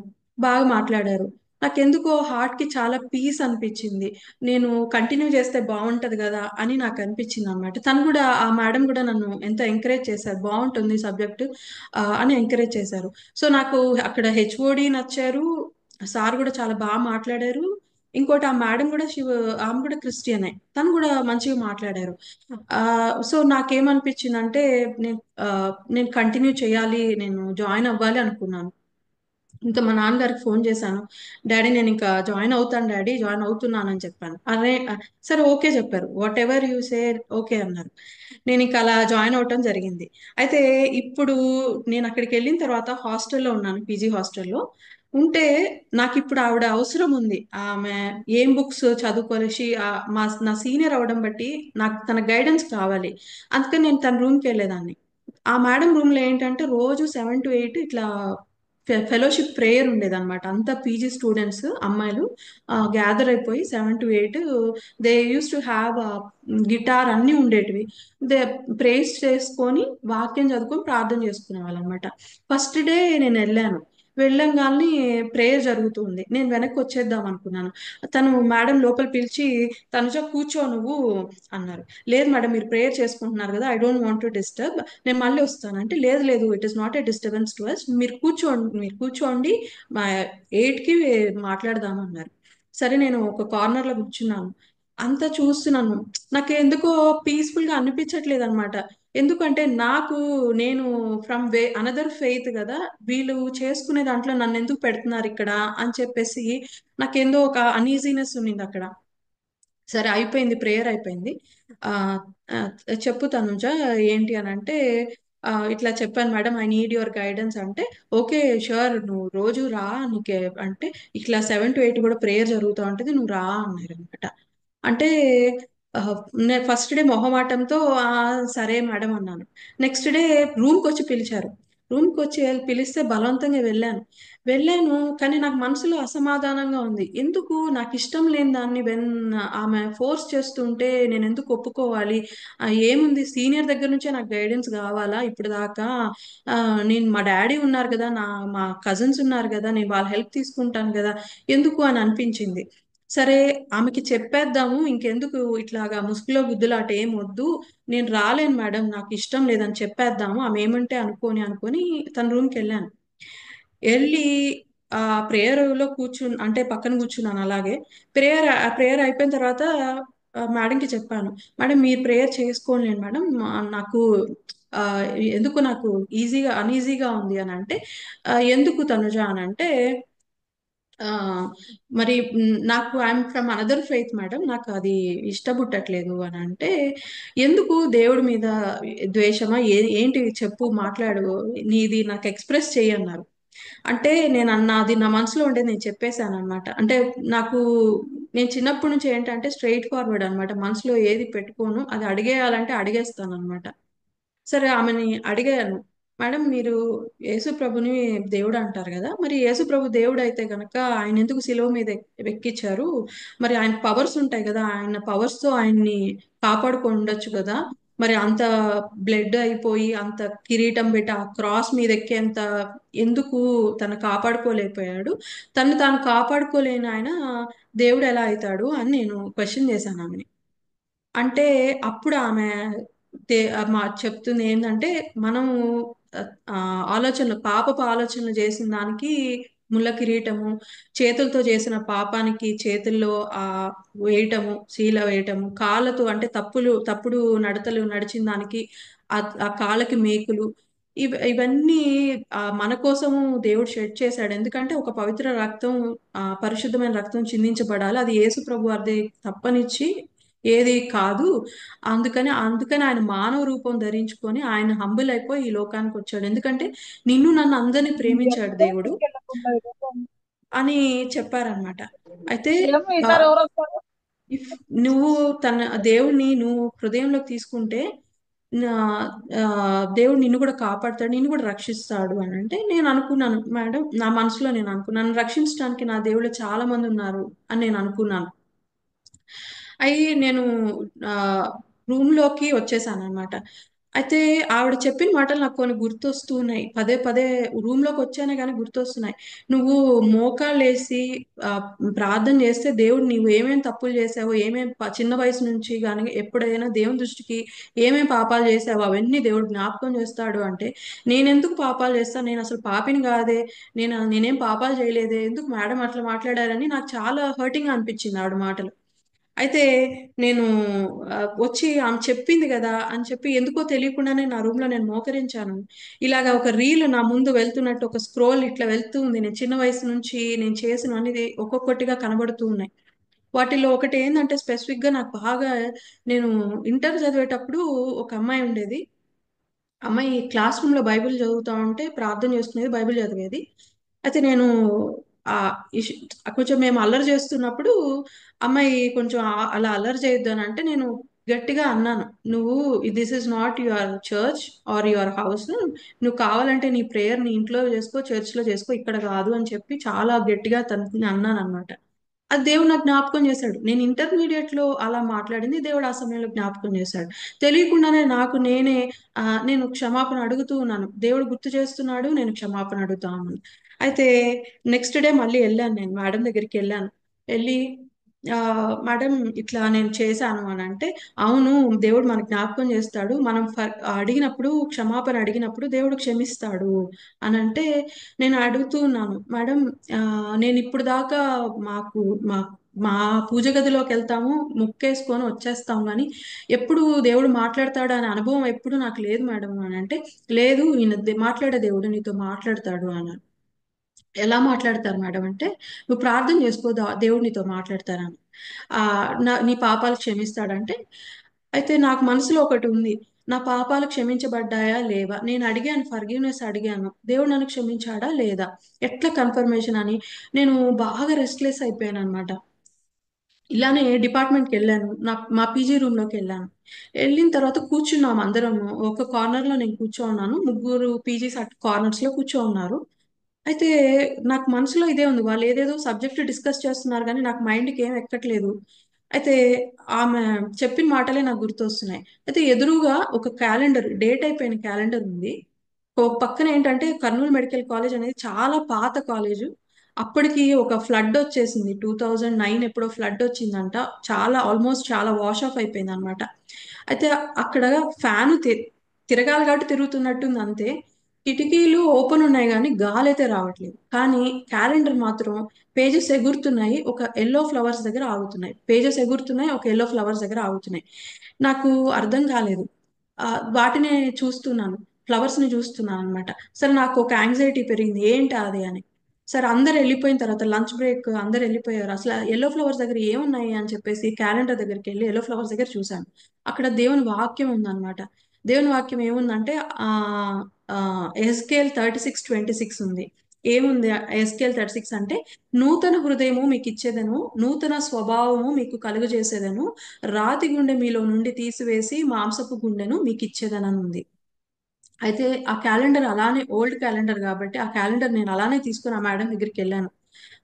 బాగా మాట్లాడారు. నాకెందుకో హార్ట్ కి చాలా పీస్ అనిపించింది. నేను కంటిన్యూ చేస్తే బాగుంటది కదా అని నాకు అనిపించింది అనమాట. తను కూడా, ఆ మేడం కూడా నన్ను ఎంతో ఎంకరేజ్ చేశారు, బాగుంటుంది సబ్జెక్ట్ అని ఎంకరేజ్ చేశారు. సో నాకు అక్కడ హెచ్ఓడి నచ్చారు, సార్ కూడా చాలా బాగా మాట్లాడారు. ఇంకోటి ఆ మేడం కూడా ఆమె కూడా క్రిస్టియనే, తను కూడా మంచిగా మాట్లాడారు. ఆ సో నాకేమనిపించిందంటే, నేను నేను కంటిన్యూ చేయాలి, నేను జాయిన్ అవ్వాలి అనుకున్నాను. ఇంకా మా నాన్నగారికి ఫోన్ చేశాను, డాడీ నేను ఇంకా జాయిన్ అవుతాను డాడీ, జాయిన్ అవుతున్నానని చెప్పాను. అదే సరే ఓకే చెప్పారు, what ever you say okay అన్నారు. నేను ఇంకా అలా జాయిన్ అవటం జరిగింది. అయితే ఇప్పుడు నేను అక్కడికి వెళ్ళిన తర్వాత హాస్టల్లో ఉన్నాను, పీజీ హాస్టల్లో ఉంటే, నాకు ఇప్పుడు ఆవిడ అవసరం ఉంది. ఆమె ఏం బుక్స్ చదువుకోలేసి నా సీనియర్ అవడం బట్టి నాకు తన గైడెన్స్ కావాలి. అందుకని నేను తన రూమ్కి వెళ్ళేదాన్ని. ఆ మేడం రూమ్ లో ఏంటంటే రోజు 7 to 8 ఇట్లా ఫెలోషిప్ ప్రేయర్ ఉండేదన్నమాట. అంతా పీజీ స్టూడెంట్స్ అమ్మాయిలు గ్యాదర్ అయిపోయి 7 to 8 they use to have guitar అన్ని ఉండేటివి. దే ప్రేస్ చేసుకొని వాక్యం చదువుకొని ప్రార్థన చేసుకునే వాళ్ళు అనమాట. ఫస్ట్ డే నేను వెళ్ళాను, వెళ్ళంగానే ప్రేయర్ జరుగుతుంది, నేను వెనక్కి వచ్చేద్దాం అనుకున్నాను. తను మేడం లోపల పిలిచి, తనుజ కూర్చో నువ్వు అన్నారు. లేదు మేడం, మీరు ప్రేయర్ చేసుకుంటున్నారు కదా, I don't want to disturb, నేను మళ్ళీ వస్తాను అంటే, లేదు లేదు, it is not a disturbance to us, మీరు కూర్చోండి, మా 8కి మాట్లాడదామన్నారు. సరే నేను ఒక కార్నర్ లో కూర్చున్నాను, అంతా చూస్తున్నాను. నాకు ఎందుకో పీస్ఫుల్ గా అనిపించట్లేదు అనమాట. ఎందుకంటే నేను ఫ్రమ్ అనదర్ ఫెయిత్ కదా, వీళ్ళు చేసుకునే దాంట్లో నన్ను ఎందుకు పెడుతున్నారు ఇక్కడ అని చెప్పేసి నాకేందో ఒక అనీజీనెస్ ఉన్నింది అక్కడ. సరే అయిపోయింది, ప్రేయర్ అయిపోయింది. ఆ ఆ, చెప్పు తనుజ, ఏంటి అని అంటే, ఇట్లా చెప్పాను madam, I need your guidance అంటే, ఓకే షూర్, నువ్వు రోజు రా, నీకే అంటే ఇట్లా 7 to 8 కూడా ప్రేయర్ జరుగుతూ ఉంటుంది, నువ్వు రా అన్నారు అనమాట. అంటే ఆ, నేను ఫస్ట్ డే మొహమాటంతో సరే మేడం అన్నాను. నెక్స్ట్ డే రూమ్కి వచ్చి పిలిచారు. రూమ్కి వచ్చి పిలిస్తే బలవంతంగా వెళ్ళాను. కానీ నాకు మనసులో అసమాధానంగా ఉంది. ఎందుకు నాకు ఇష్టం లేని దాన్ని ఆమె ఫోర్స్ చేస్తుంటే నేను ఎందుకు ఒప్పుకోవాలి? ఏముంది, సీనియర్ దగ్గర నుంచే నాకు గైడెన్స్ కావాలా ఇప్పుడు దాకా? ఆ, నేను మా డాడీ ఉన్నారు కదా, మా కజిన్స్ ఉన్నారు కదా, నేను వాళ్ళ హెల్ప్ తీసుకుంటాను కదా, ఎందుకు అని అనిపించింది. సరే ఆమెకి చెప్పేద్దాము, ఇంకెందుకు ఇట్లాగా ముసుగులో గుద్దులాట ఏం వద్దు, నేను రాలేను మేడం, నాకు ఇష్టం లేదని చెప్పేద్దాము, ఆమె ఏమంటే అనుకొని తన రూమ్కి వెళ్ళాను. వెళ్ళి ఆ ప్రేయర్ లో అంటే పక్కన కూర్చున్నాను అలాగే. ప్రేయర్ అయిపోయిన తర్వాత మేడంకి చెప్పాను, మేడం మీరు ప్రేయర్ చేసుకోలేను మేడం, నాకు ఆ, ఎందుకు నాకు అన్ఈజీగా ఉంది అని అంటే, ఎందుకు తనుజ అని అంటే, ఆ మరి నాకు I'm from another faith madam, నాకు అది ఇష్టపుట్టట్లేదు అని అంటే, ఎందుకు దేవుడి మీద ద్వేషమా, ఏంటి చెప్పు, మాట్లాడు, నీది నాకు ఎక్స్ప్రెస్ చెయ్యన్నారు. అంటే నాది నా మనసులో ఉండేది నేను చెప్పేశాను అనమాట. అంటే నాకు నేను చిన్నప్పటి నుంచి ఏంటంటే స్ట్రైట్ ఫార్వర్డ్ అనమాట, మనసులో ఏది పెట్టుకోను, అది అడిగేయాలంటే అడిగేస్తాను అనమాట. సరే ఆమెని అడిగాను, మేడం మీరు యేసు ప్రభుని దేవుడు అంటారు కదా, మరి యేసు ప్రభు దేవుడు అయితే గనక ఆయన ఎందుకు శిలువ మీద ఎక్కించారు? మరి ఆయన పవర్స్ ఉంటాయి కదా, ఆయన పవర్స్ తో ఆయన్ని కాపాడుకొని ఉండొచ్చు కదా, మరి అంత బ్లడ్ అయిపోయి అంత కిరీటం పెట్టి ఆ క్రాస్ మీద ఎక్కేంత ఎందుకు తను కాపాడుకోలేకపోయాడు? తను తాను కాపాడుకోలేని ఆయన దేవుడు ఎలా అవుతాడు అని నేను క్వశ్చన్ చేశాను ఆమెని. అంటే అప్పుడు ఆమె మా చెప్తుంది ఏంటంటే, మనము ఆ, ఆలోచనలు పాపపు ఆలోచనలు చేసిన దానికి ముళ్ళ కిరీటము, చేతులతో చేసిన పాపానికి చేతుల్లో ఆ వేయటము, శీల వేయటము, కాళ్ళతో అంటే తప్పుడు నడతలు నడిచిన దానికి ఆ కాళ్ళకి మేకులు, ఇవన్నీ మన కోసము దేవుడు షెడ్ చేశాడు. ఎందుకంటే ఒక పవిత్ర రక్తం, పరిశుద్ధమైన రక్తం చిందించబడాలి. అది యేసు ప్రభు వారిది తప్పనిచ్చి ఏది కాదు. అందుకని ఆయన మానవ రూపం ధరించుకొని ఆయన హంబుల్ అయిపోయి ఈ లోకానికి వచ్చాడు. ఎందుకంటే నిన్ను నన్ను అందరినీ ప్రేమించాడు ఎక్కడికి దేవుడు తీసుకెళ్ళకుండా అని చెప్పారనమాట. అయితే ఏమో ఈసారి ఎవరు వస్తారు? ఇఫ్ నువ్వు తన దేవుణ్ణి నువ్వు హృదయంలోకి తీసుకుంటే నా దేవుడు నిన్ను కూడా కాపాడుతాడు, నిన్ను కూడా రక్షిస్తాడు అని అంటే నేను అనుకున్నాను మేడం. నా మనసులో నేను అనుకున్నాను, నన్ను రక్షించడానికి నా దేవుళ్ళు చాలా మంది ఉన్నారు అని నేను అనుకున్నాను. అయి నేను ఆ రూమ్ లోకి వచ్చేసాను అనమాట. అయితే ఆవిడ చెప్పిన మాటలు నాకు కొన్ని గుర్తొస్తున్నాయి. పదే పదే రూమ్ లోకి వచ్చానే కానీ గుర్తొస్తున్నాయి. నువ్వు మోకాళ్ళేసి ఆ, ప్రార్థన చేస్తే దేవుడు నువ్వు ఏమేం తప్పులు చేసావో, చిన్న వయసు నుంచి కానీ ఎప్పుడైనా దేవుని దృష్టికి ఏమేం పాపాలు చేసావో అవన్నీ దేవుడు జ్ఞాపకం చేస్తాడు అంటే, నేనెందుకు పాపాలు చేస్తాను? నేను అసలు పాపిని కాదే, నేనేం పాపాలు చేయలేదే, ఎందుకు మేడం అట్లా మాట్లాడారని నాకు చాలా హర్టింగ్ అనిపించింది ఆవిడ మాటలు. అయితే నేను వచ్చి ఆమె చెప్పింది కదా అని చెప్పి ఎందుకో తెలియకుండానే నా రూమ్ లో నేను మోకరించాను. ఇలాగా ఒక రీల్ నా ముందు వెళ్తున్నట్టు ఒక స్క్రోల్ ఇట్లా వెళ్తూ ఉంది. నేను చిన్న వయసు నుంచి నేను చేసినవన్నీ ఒక్కొక్కటిగా కనబడుతూ ఉన్నాయి. వాటిలో ఒకటి ఏంటంటే స్పెసిఫిక్ గా నాకు బాగా, నేను ఇంటర్ చదివేటప్పుడు ఒక అమ్మాయి ఉండేది. అమ్మాయి క్లాస్ రూమ్ లో బైబిల్ చదువుతా ఉంటే ప్రార్థన చేసుకునేది, బైబిల్ చదివేది. అయితే నేను ఆ ఇష్- కొంచెం మేము అల్లరి చేస్తున్నప్పుడు అమ్మాయి కొంచెం అలా అల్లరి చేయొద్దు అని అంటే నేను గట్టిగా అన్నాను, నువ్వు this is not your church or your house, నువ్వు కావాలంటే నీ ప్రేయర్ నీ ఇంట్లో చేసుకో, చర్చ్ లో చేసుకో, ఇక్కడ కాదు అని చెప్పి చాలా గట్టిగా తనని అన్నాను అనమాట. అది దేవుడు నాకు జ్ఞాపకం చేశాడు. నేను ఇంటర్మీడియట్ లో అలా మాట్లాడింది దేవుడు ఆ సమయంలో జ్ఞాపకం చేశాడు. తెలియకుండానే నాకు నేనే నేను క్షమాపణ అడుగుతూ ఉన్నాను. దేవుడు గుర్తు చేస్తున్నాడు, నేను క్షమాపణ అడుగుతా ఉన్నాను. అయితే నెక్స్ట్ డే మళ్ళీ వెళ్ళాను, నేను మేడం దగ్గరికి వెళ్ళాను. వెళ్ళి ఆ మేడం ఇట్లా నేను చేశాను అని అంటే, అవును దేవుడు మనకు జ్ఞాపకం చేస్తాడు, మనం అడిగినప్పుడు, క్షమాపణ అడిగినప్పుడు దేవుడు క్షమిస్తాడు అని అంటే, నేను అడుగుతూ ఉన్నాను మేడం. ఆ, నేను ఇప్పుడు దాకా మాకు మా మా పూజ గదిలోకి వెళ్తాము, ముక్కేసుకొని వచ్చేస్తాం, కానీ ఎప్పుడు దేవుడు మాట్లాడతాడు అనే అనుభవం ఎప్పుడు నాకు లేదు మేడం అని అంటే, లేదు ఈయన మాట్లాడే దేవుడు నీతో మాట్లాడతాడు అన్నాడు. ఎలా మాట్లాడతారు మేడం అంటే, నువ్వు ప్రార్థన చేసుకో, దేవుడు నీతో మాట్లాడతారని. నీ పాపాలు క్షమిస్తాడంటే, అయితే నాకు మనసులో ఒకటి ఉంది, నా పాపాలు క్షమించబడ్డాయా లేవా, నేను అడిగాను, ఫర్గివ్నెస్ అడిగాను, దేవుడు నన్ను క్షమించాడా లేదా, ఎట్లా కన్ఫర్మేషన్ అని నేను బాగా రెస్ట్లెస్ అయిపోయాను అనమాట. ఇలానే డిపార్ట్మెంట్కి వెళ్ళాను, మా పీజీ రూమ్ లోకి వెళ్ళాను. వెళ్ళిన తర్వాత కూర్చున్నాం అందరము, ఒక కార్నర్ లో నేను కూర్చో ఉన్నాను, ముగ్గురు పీజీస్ అట్ కార్నర్స్ లో కూర్చో ఉన్నారు. అయితే నాకు మనసులో ఇదే ఉంది, వాళ్ళు ఏదేదో సబ్జెక్ట్ డిస్కస్ చేస్తున్నారు కానీ నాకు మైండ్కి ఏం ఎక్కట్లేదు. అయితే ఆమె చెప్పిన మాటలే నాకు గుర్తొస్తున్నాయి. అయితే ఎదురుగా ఒక క్యాలెండర్, డేట్ అయిపోయిన క్యాలెండర్ ఉంది. ఒక పక్కన ఏంటంటే కర్నూలు మెడికల్ కాలేజ్ అనేది చాలా పాత కాలేజ్. అప్పటికి ఒక ఫ్లడ్ వచ్చేసింది, 2009 ఎప్పుడో ఫ్లడ్ వచ్చిందంట. చాలా ఆల్మోస్ట్ చాలా వాష్ ఆఫ్ అయిపోయింది అనమాట. అయితే అక్కడ ఫ్యాన్ తిరగాలి కాబట్టి తిరుగుతున్నట్టుంది అంతే. కిటికీలు ఓపెన్ ఉన్నాయి కానీ గాలి అయితే రావట్లేదు. కానీ క్యాలెండర్ మాత్రం పేజెస్ ఎగురుతున్నాయి, ఒక ఎల్లో ఫ్లవర్స్ దగ్గర ఆగుతున్నాయి. పేజెస్ ఎగురుతున్నాయి, ఒక ఎల్లో ఫ్లవర్స్ దగ్గర ఆగుతున్నాయి. నాకు అర్థం కాలేదు. ఆ, వాటిని చూస్తున్నాను, ఫ్లవర్స్ ని చూస్తున్నాను అనమాట. సరే నాకు ఒక యాంగ్జైటీ పెరిగింది, ఏంటి అది అని. సరే అందరు వెళ్ళిపోయిన తర్వాత లంచ్ బ్రేక్ అందరు వెళ్ళిపోయారు, అసలు ఎల్లో ఫ్లవర్స్ దగ్గర ఏమున్నాయి అని చెప్పేసి క్యాలెండర్ దగ్గరికి వెళ్ళి ఎల్లో ఫ్లవర్స్ దగ్గర చూశాను. అక్కడ దేవుని వాక్యం ఉందన్నమాట. దేవుని వాక్యం ఏముందంటే ఆ ఎస్కేల్ 36:26 ఉంది. ఏముంది ఎస్కేల్ 36 అంటే, నూతన హృదయము మీకు ఇచ్చేదను, నూతన స్వభావము మీకు కలుగజేసేదను, రాతి గుండె మీలో నుండి తీసివేసి మాంసపు గుండెను మీకు ఇచ్చేదనని ఉంది. అయితే ఆ క్యాలెండర్ అలానే ఓల్డ్ క్యాలెండర్ కాబట్టి ఆ క్యాలెండర్ నేను అలానే తీసుకుని ఆ మేడం దగ్గరికి వెళ్ళాను.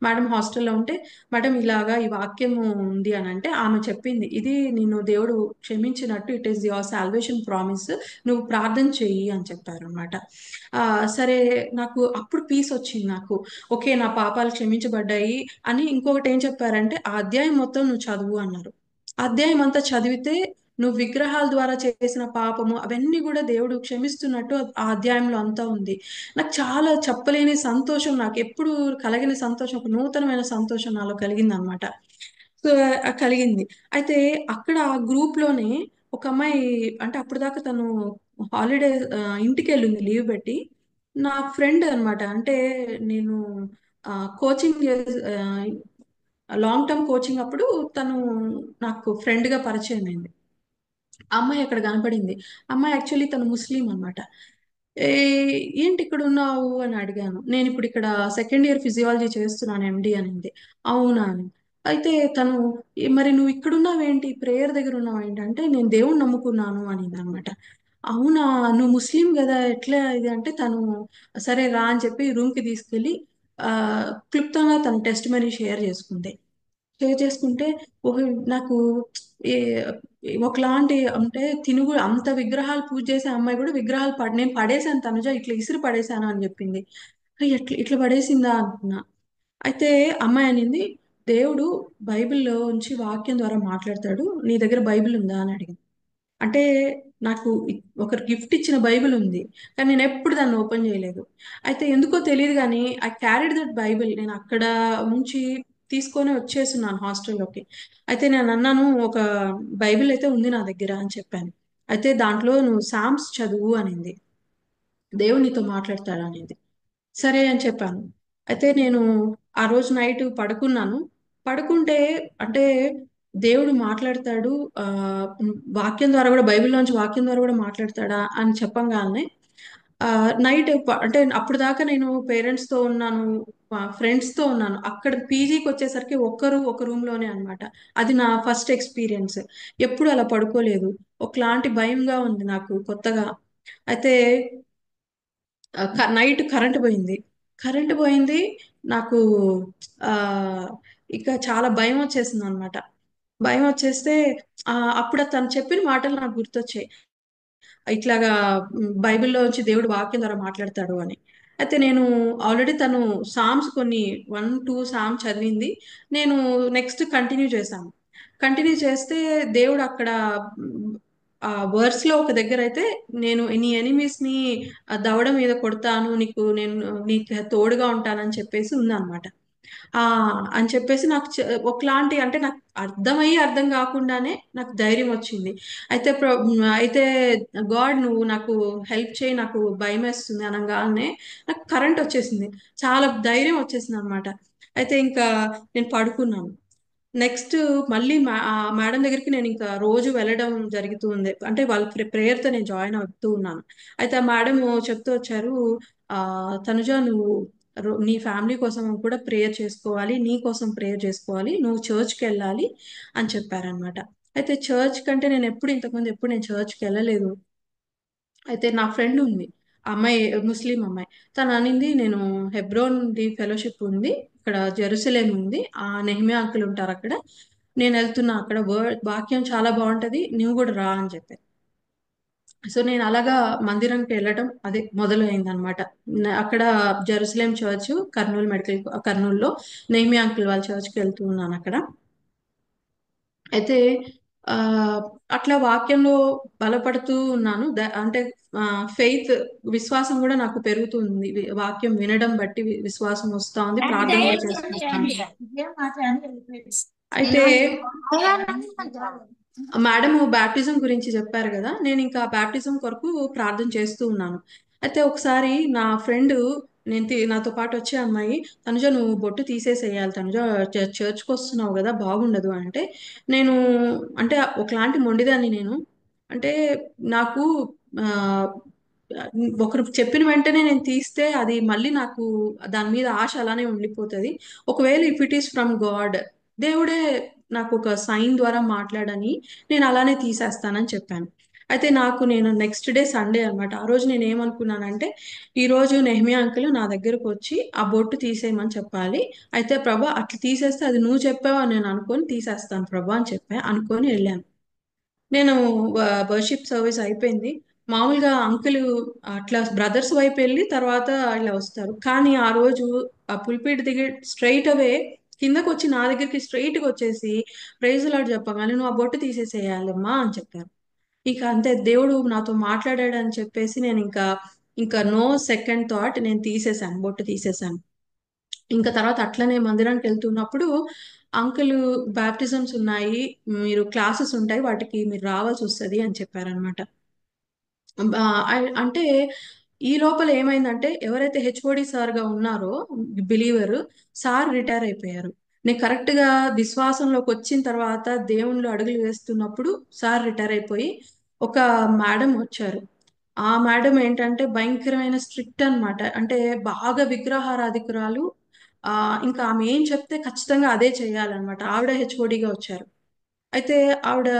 మేడం హాస్టల్లో ఉంటే, మేడం ఇలాగా ఈ వాక్యం ఉంది అని అంటే ఆమె చెప్పింది, ఇది నిన్ను దేవుడు క్షమించినట్టు, it is your salvation promise, నువ్వు ప్రార్థన చెయ్యి అని చెప్పారనమాట. సరే, నాకు అప్పుడు పీస్ వచ్చింది నాకు. ఓకే, నా పాపాలు క్షమించబడ్డాయి అని. ఇంకొకటి ఏం చెప్పారంటే, ఆ అధ్యాయం మొత్తం నువ్వు చదువు అన్నారు. ఆ అధ్యాయం అంతా చదివితే నువ్వు విగ్రహాల ద్వారా చేసిన పాపము అవన్నీ కూడా దేవుడు క్షమిస్తున్నట్టు ఆ అధ్యాయంలో అంతా ఉంది. నాకు చాలా చెప్పలేని సంతోషం, నాకు ఎప్పుడు కలిగిన సంతోషం, ఒక నూతనమైన సంతోషం నాలో కలిగింది అనమాట. సో కలిగింది. అయితే అక్కడ ఆ గ్రూప్ లోనే ఒక అమ్మాయి, అంటే అప్పుడు దాకా తను హాలిడే ఇంటికి వెళ్ళింది లీవ్ పెట్టి. నా ఫ్రెండ్ అన్నమాట. అంటే నేను కోచింగ్, లాంగ్ టర్మ్ కోచింగ్ అప్పుడు తను నాకు ఫ్రెండ్ గా పరిచయం అయింది. ఆ అమ్మాయి అక్కడ కనపడింది. అమ్మాయి యాక్చువల్లీ తను ముస్లిం అనమాట. ఏ ఏంటి ఇక్కడ ఉన్నావు అని అడిగాను. నేను ఇప్పుడు ఇక్కడ సెకండ్ ఇయర్ ఫిజియాలజీ చేస్తున్నాను, ఎండి అనింది. అవునా అని. అయితే తను, మరి నువ్వు ఇక్కడ ఉన్నావేంటి, ప్రేయర్ దగ్గర ఉన్నావేంటి అంటే, నేను దేవుణ్ణి నమ్ముకున్నాను అనింది అనమాట. అవునా, నువ్వు ముస్లిం కదా, ఎట్లా ఇది అంటే, తను సరే రా అని చెప్పి రూమ్ కి తీసుకెళ్లి ఆ క్లుప్తంగా తన టెస్ట్ మనీ షేర్ చేసుకుంది. షేర్ చేసుకుంటే ఒక నాకు ఏ ఒకలాంటి, అంటే తినుగు అంత విగ్రహాలు పూజ చేసే అమ్మాయి కూడా విగ్రహాలు నేను పడేశాను తనుజ, ఇట్లా ఇసిరి పడేశాను అని చెప్పింది. అయ్య, ఎట్లా ఇట్లా పడేసిందా అనుకున్నా. అయితే అమ్మాయి అనింది, దేవుడు బైబిల్లో ఉంచి వాక్యం ద్వారా మాట్లాడతాడు, నీ దగ్గర బైబిల్ ఉందా అని అడిగింది. అంటే నాకు ఒకరు గిఫ్ట్ ఇచ్చిన బైబిల్ ఉంది, కానీ నేను ఎప్పుడు దాన్ని ఓపెన్ చేయలేదు. అయితే ఎందుకో తెలియదు కానీ ఐ క్యారీడ్ దట్ బైబిల్, నేను అక్కడ నుంచి తీసుకొని వచ్చేస్తున్నాను హాస్టల్లోకి. అయితే నేను అన్నాను, ఒక బైబిల్ అయితే ఉంది నా దగ్గర అని చెప్పాను. అయితే దాంట్లో నువ్వు సామ్స్ చదువు అనింది, దేవుడు నీతో మాట్లాడతాడు అనేది. సరే అని చెప్పాను. అయితే నేను ఆ రోజు నైట్ పడుకున్నాను. పడుకుంటే, అంటే దేవుడు మాట్లాడతాడు, ఆ వాక్యం ద్వారా కూడా, బైబిల్లోంచి వాక్యం ద్వారా కూడా మాట్లాడతాడా అని చెప్పంగానే నైట్, అంటే అప్పుడు దాకా నేను పేరెంట్స్ తో ఉన్నాను, ఫ్రెండ్స్ తో ఉన్నాను. అక్కడ పీజీకి వచ్చేసరికి ఒక్కరు ఒక రూమ్ లోనే అన్నమాట. అది నా ఫస్ట్ ఎక్స్పీరియన్స్. ఎప్పుడు అలా పడుకోలేదు. ఒకలాంటి భయంగా ఉంది నాకు కొత్తగా. అయితే నైట్ కరెంట్ పోయింది. కరెంట్ పోయింది. నాకు ఆ ఇక చాలా భయం వచ్చేసింది అనమాట. భయం వచ్చేస్తే అప్పుడు తను చెప్పిన మాటలు నాకు గుర్తొచ్చాయి. ఇట్లాగా బైబిల్లో వచ్చి దేవుడు వాక్యం ద్వారా మాట్లాడతాడు అని. అయితే నేను ఆల్రెడీ తను సామ్స్ కొన్ని 1, 2 సామ్ చదివింది. నేను నెక్స్ట్ కంటిన్యూ చేశాను. కంటిన్యూ చేస్తే దేవుడు అక్కడ ఆ వర్స్ లో ఒక దగ్గర అయితే, నేను నీ ఎనిమీస్ ని దవడ మీద కొడతాను, నీకు తోడుగా ఉంటానని చెప్పేసి ఉందన్నమాట. ఆ అని చెప్పేసి నాకు ఒకలాంటి, అంటే నాకు అర్థమయ్యి అర్థం కాకుండానే నాకు ధైర్యం వచ్చింది. అయితే అయితే గాడ్ నువ్వు నాకు హెల్ప్ చేయి, నాకు భయం వేస్తుంది అనగానే నాకు కరెంట్ వచ్చేసింది. చాలా ధైర్యం వచ్చేసింది అనమాట. అయితే ఇంకా నేను పడుకున్నాను. నెక్స్ట్ మళ్ళీ మేడం దగ్గరికి నేను ఇంకా రోజు వెళ్ళడం జరుగుతుంది. అంటే వాళ్ళ ప్రేయర్ తో నేను జాయిన్ అవుతూ ఉన్నాను. అయితే ఆ మేడం చెప్తూ వచ్చారు, తనుజ నువ్వు నీ ఫ్యామిలీ కోసం కూడా ప్రేయర్ చేసుకోవాలి, నీ కోసం ప్రేయర్ చేసుకోవాలి, నువ్వు చర్చ్కి వెళ్ళాలి అని చెప్పారనమాట. అయితే చర్చ్ కంటే నేను ఇంతకుముందు ఎప్పుడు నేను చర్చ్కి వెళ్ళలేదు. అయితే నా ఫ్రెండ్ ఉంది, ఆ అమ్మాయి ముస్లిం అమ్మాయి. తను అనింది, నేను హెబ్రోన్ ది ఫెలోషిప్ ఉంది ఇక్కడ, జెరూసలేం ఉంది, ఆ నెహ్మియా అంకుల్ ఉంటారు అక్కడ, నేను వెళ్తున్నా, అక్కడ వాక్యం చాలా బాగుంటది, నువ్వు కూడా రా అని చెప్పారు. సో నేను అలాగా మందిరంకి వెళ్ళటం అదే మొదలైంది అనమాట. అక్కడ జెరూసలేం చర్చ్, కర్నూలులో నెహ్మియా అంకుల్ వాళ్ళ చర్చ్కి వెళ్తూ ఉన్నాను అక్కడ. అయితే ఆ అట్లా వాక్యంలో బలపడుతూ ఉన్నాను. అంటే ఫెయిత్, విశ్వాసం కూడా నాకు పెరుగుతుంది. వాక్యం వినడం బట్టి విశ్వాసం వస్తా ఉంది, ప్రార్థన కూడా చేసుకుంటాను. అయితే మేడం బ్యాప్టిజం గురించి చెప్పారు కదా, నేను ఇంకా బ్యాప్టిజం కొరకు ప్రార్థన చేస్తూ ఉన్నాను. అయితే ఒకసారి నా ఫ్రెండ్, నాతో పాటు వచ్చే అమ్మాయి, తనుజ నువ్వు బొట్టు తీసేసేయాలి తనుజ, చర్చ్కి వస్తున్నావు కదా బాగుండదు అంటే, నేను, అంటే ఒకలాంటి మొండిదాన్ని నేను. అంటే నాకు ఆ ఒకరు చెప్పిన వెంటనే నేను తీస్తే అది మళ్ళీ నాకు దాని మీద ఆశ అలానే ఉండిపోతుంది. ఒకవేళ if it is from God, దేవుడే నాకు ఒక సైన్ ద్వారా మాట్లాడని, నేను అలానే తీసేస్తానని చెప్పాను. అయితే నేను నెక్స్ట్ డే సండే అన్నమాట. ఆ రోజు నేను ఏమనుకున్నానంటే, ఈ రోజు నెహ్మియా అంకుల్ నా దగ్గరకు వచ్చి ఆ బొట్టు తీసేయమని చెప్పాలి. అయితే ప్రభా అట్లా తీసేస్తే అది నువ్వు చెప్పావు అని నేను అనుకొని తీసేస్తాను ప్రభా అని చెప్పా. అనుకొని వెళ్ళాను. నేను వర్షిప్ సర్వీస్ అయిపోయింది. మామూలుగా అంకుల్ అట్లా బ్రదర్స్ వైపు వెళ్ళి తర్వాత ఇలా వస్తారు. కానీ ఆ రోజు ఆ పుల్పిట్ దిగి స్ట్రైట్ అవే కిందకు వచ్చి నా దగ్గరికి స్ట్రైట్ గా వచ్చేసి ప్రైజ్ లార్డ్ చెప్పగానే నువ్వు ఆ బొట్టు తీసేసేయాలమ్మా అని చెప్పారు. ఇక అంతే దేవుడు నాతో మాట్లాడాడు అని చెప్పేసి నేను ఇంకా నో సెకండ్ థాట్ నేను తీసేశాను, బొట్టు తీసేశాను. ఇంకా తర్వాత అట్లనే మందిరానికి వెళ్తున్నప్పుడు అంకుల్ బాప్టిజమ్స్ ఉన్నాయి, మీరు క్లాసెస్ ఉంటాయి వాటికి మీరు రావాల్సి వస్తుంది అని చెప్పారనమాట. అంటే ఈ లోపల ఏమైందంటే ఎవరైతే హెచ్ఓడి సార్ గా ఉన్నారో బిలీవర్ సార్ రిటైర్ అయిపోయారు. నేను కరెక్ట్ గా విశ్వాసంలోకి వచ్చిన తర్వాత దేవుళ్ళు అడుగులు వేస్తున్నప్పుడు సార్ రిటైర్ అయిపోయి ఒక మేడం వచ్చారు. ఆ మేడం ఏంటంటే భయంకరమైన స్ట్రిక్ట్ అన్నమాట. అంటే బాగా విగ్రహారాధికురాలు. ఆ ఇంకా ఆమె ఏం చెప్తే ఖచ్చితంగా అదే చేయాలన్నమాట. ఆవిడ హెచ్ఓడిగా వచ్చారు. అయితే ఆవిడ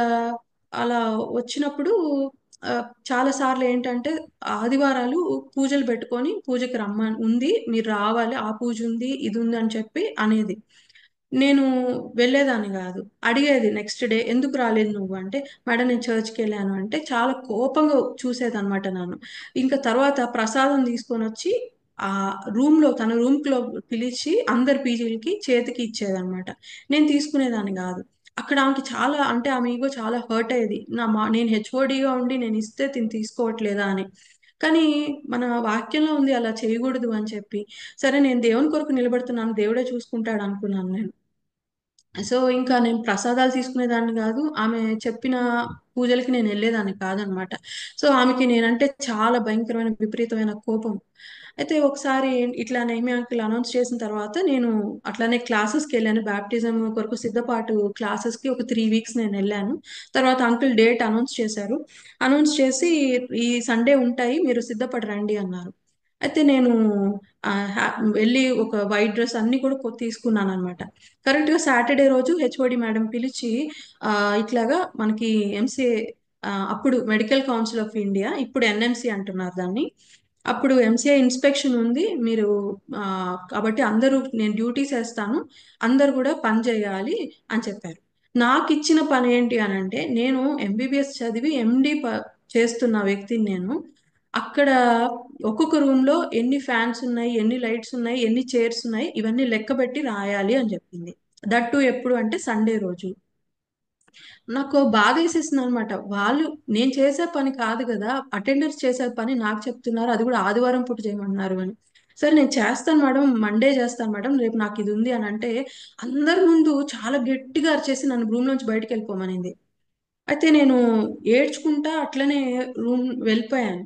అలా వచ్చినప్పుడు ఆ, చాలా సార్లు ఏంటంటే ఆదివారాలు పూజలు పెట్టుకొని పూజకి రమ్మని ఉంది, మీరు రావాలి, ఆ పూజ ఉంది ఇది ఉంది అని చెప్పి అనేది. నేను వెళ్ళేదాన్ని కాదు. అడిగేది నెక్స్ట్ డే ఎందుకు రాలేదు నువ్వు అంటే, మేడం నేను చర్చ్కి వెళ్ళాను అంటే చాలా కోపంగా చూసేదన్నమాట నన్ను. ఇంకా తర్వాత ప్రసాదం తీసుకొని వచ్చి ఆ తన రూమ్ లో పిలిచి అందరి పీజీలకి చేతికి ఇచ్చేదన్నమాట. నేను తీసుకునేదాన్ని కాదు. అక్కడ ఆమెకి చాలా, అంటే ఆమె ఈగో చాలా హర్ట్ అయ్యేది. నేను హెచ్ఓడిగా ఉండి నేను ఇస్తే తిని తీసుకోవట్లేదా అని. కానీ మన వాక్యంలో ఉంది అలా చేయకూడదు అని చెప్పి, సరే నేను దేవుని కొరకు నిలబడుతున్నాను, దేవుడే చూసుకుంటాడు అనుకున్నాను నేను. సో ఇంకా నేను ప్రసాదాలు తీసుకునేదాన్ని కాదు, ఆమె చెప్పిన పూజలకి నేను వెళ్ళేదాన్ని కాదనమాట. సో ఆమెకి నేనంటే చాలా భయంకరమైన విపరీతమైన కోపం. అయితే ఒకసారి ఇట్లా నెహ్మి అంకుల్ అనౌన్స్ చేసిన తర్వాత నేను అట్లానే క్లాసెస్కి వెళ్ళాను. బ్యాప్టిజం కొరకు సిద్ధపాటు క్లాసెస్కి ఒక 3 వీక్స్ నేను వెళ్ళాను. తర్వాత అంకుల్ డేట్ అనౌన్స్ చేశారు. అనౌన్స్ చేసి ఈ సండే ఉంటాయి మీరు సిద్ధపడి రండి అన్నారు. అయితే నేను వెళ్ళి ఒక వైట్ డ్రెస్ అన్ని కూడా తీసుకున్నాను అనమాట. కరెక్ట్ గా సాటర్డే రోజు హెచ్ఓడి మేడం పిలిచి ఆ ఇట్లాగా మనకి ఎంసీఏ, అప్పుడు మెడికల్ కౌన్సిల్ ఆఫ్ ఇండియా, ఇప్పుడు ఎన్ఎంసి అంటున్నారు దాన్ని. అప్పుడు ఎంసీఐ ఇన్స్పెక్షన్ ఉంది మీరు, ఆ, కాబట్టి అందరూ నేను డ్యూటీస్ వేస్తాను, అందరూ కూడా పని చేయాలి అని చెప్పారు. నాకు ఇచ్చిన పని ఏంటి అని అంటే, నేను ఎంబీబీఎస్ చదివి ఎండి చేస్తున్న వ్యక్తిని నేను. అక్కడ ఒక్కొక్క రూమ్ లో ఎన్ని ఫ్యాన్స్ ఉన్నాయి, ఎన్ని లైట్స్ ఉన్నాయి, ఎన్ని చైర్స్ ఉన్నాయి, ఇవన్నీ లెక్క పెట్టి రాయాలి అని చెప్పింది. దట్టు ఎప్పుడు అంటే సండే రోజు. నాకు బాధ వేసేసింది అనమాట. వాళ్ళు నేను చేసే పని కాదు కదా, అటెండర్స్ చేసే పని నాకు చెప్తున్నారు, అది కూడా ఆదివారం పూట చేయమన్నారు అని. సరే నేను చేస్తాను మేడం, మండే చేస్తాను మేడం, రేపు నాకు ఇది ఉంది అని అంటే అందరి ముందు చాలా గట్టిగా అరిచేసి నన్ను రూమ్ నుంచి బయటకు వెళ్ళిపోమనింది. అయితే నేను ఏడ్చుకుంటా అట్లనే రూమ్ వెళ్ళిపోయాను.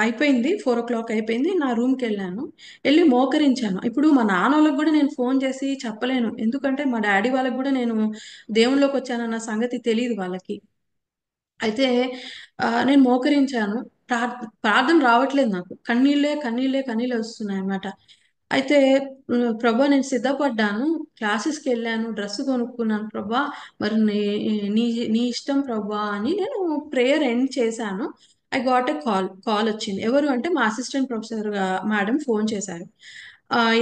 అయిపోయింది, 4 o'clock అయిపోయింది, నా రూమ్కి వెళ్ళాను. వెళ్ళి మోకరించాను. ఇప్పుడు మా నాన్న వాళ్ళకి కూడా నేను ఫోన్ చేసి చెప్పలేను, ఎందుకంటే మా డాడీ వాళ్ళకి కూడా నేను దేవుళ్ళలోకి వచ్చానన్న సంగతి తెలియదు వాళ్ళకి. అయితే నేను మోకరించాను. ప్రార్థన రావట్లేదు నాకు, కన్నీళ్ళే కన్నీళ్ళే కన్నీళ్ళే వస్తున్నాయి అన్నమాట. అయితే ప్రభా నేను సిద్ధపడ్డాను, క్లాసెస్కి వెళ్ళాను, డ్రెస్ కొనుక్కున్నాను ప్రభా, మరి నీ నీ ఇష్టం ప్రభా అని నేను ప్రేయర్ ఎండ్ చేశాను. ఐ గాట్ ఎ కాల్ వచ్చింది. ఎవరు అంటే మా అసిస్టెంట్ ప్రొఫెసర్ మేడం ఫోన్ చేశారు.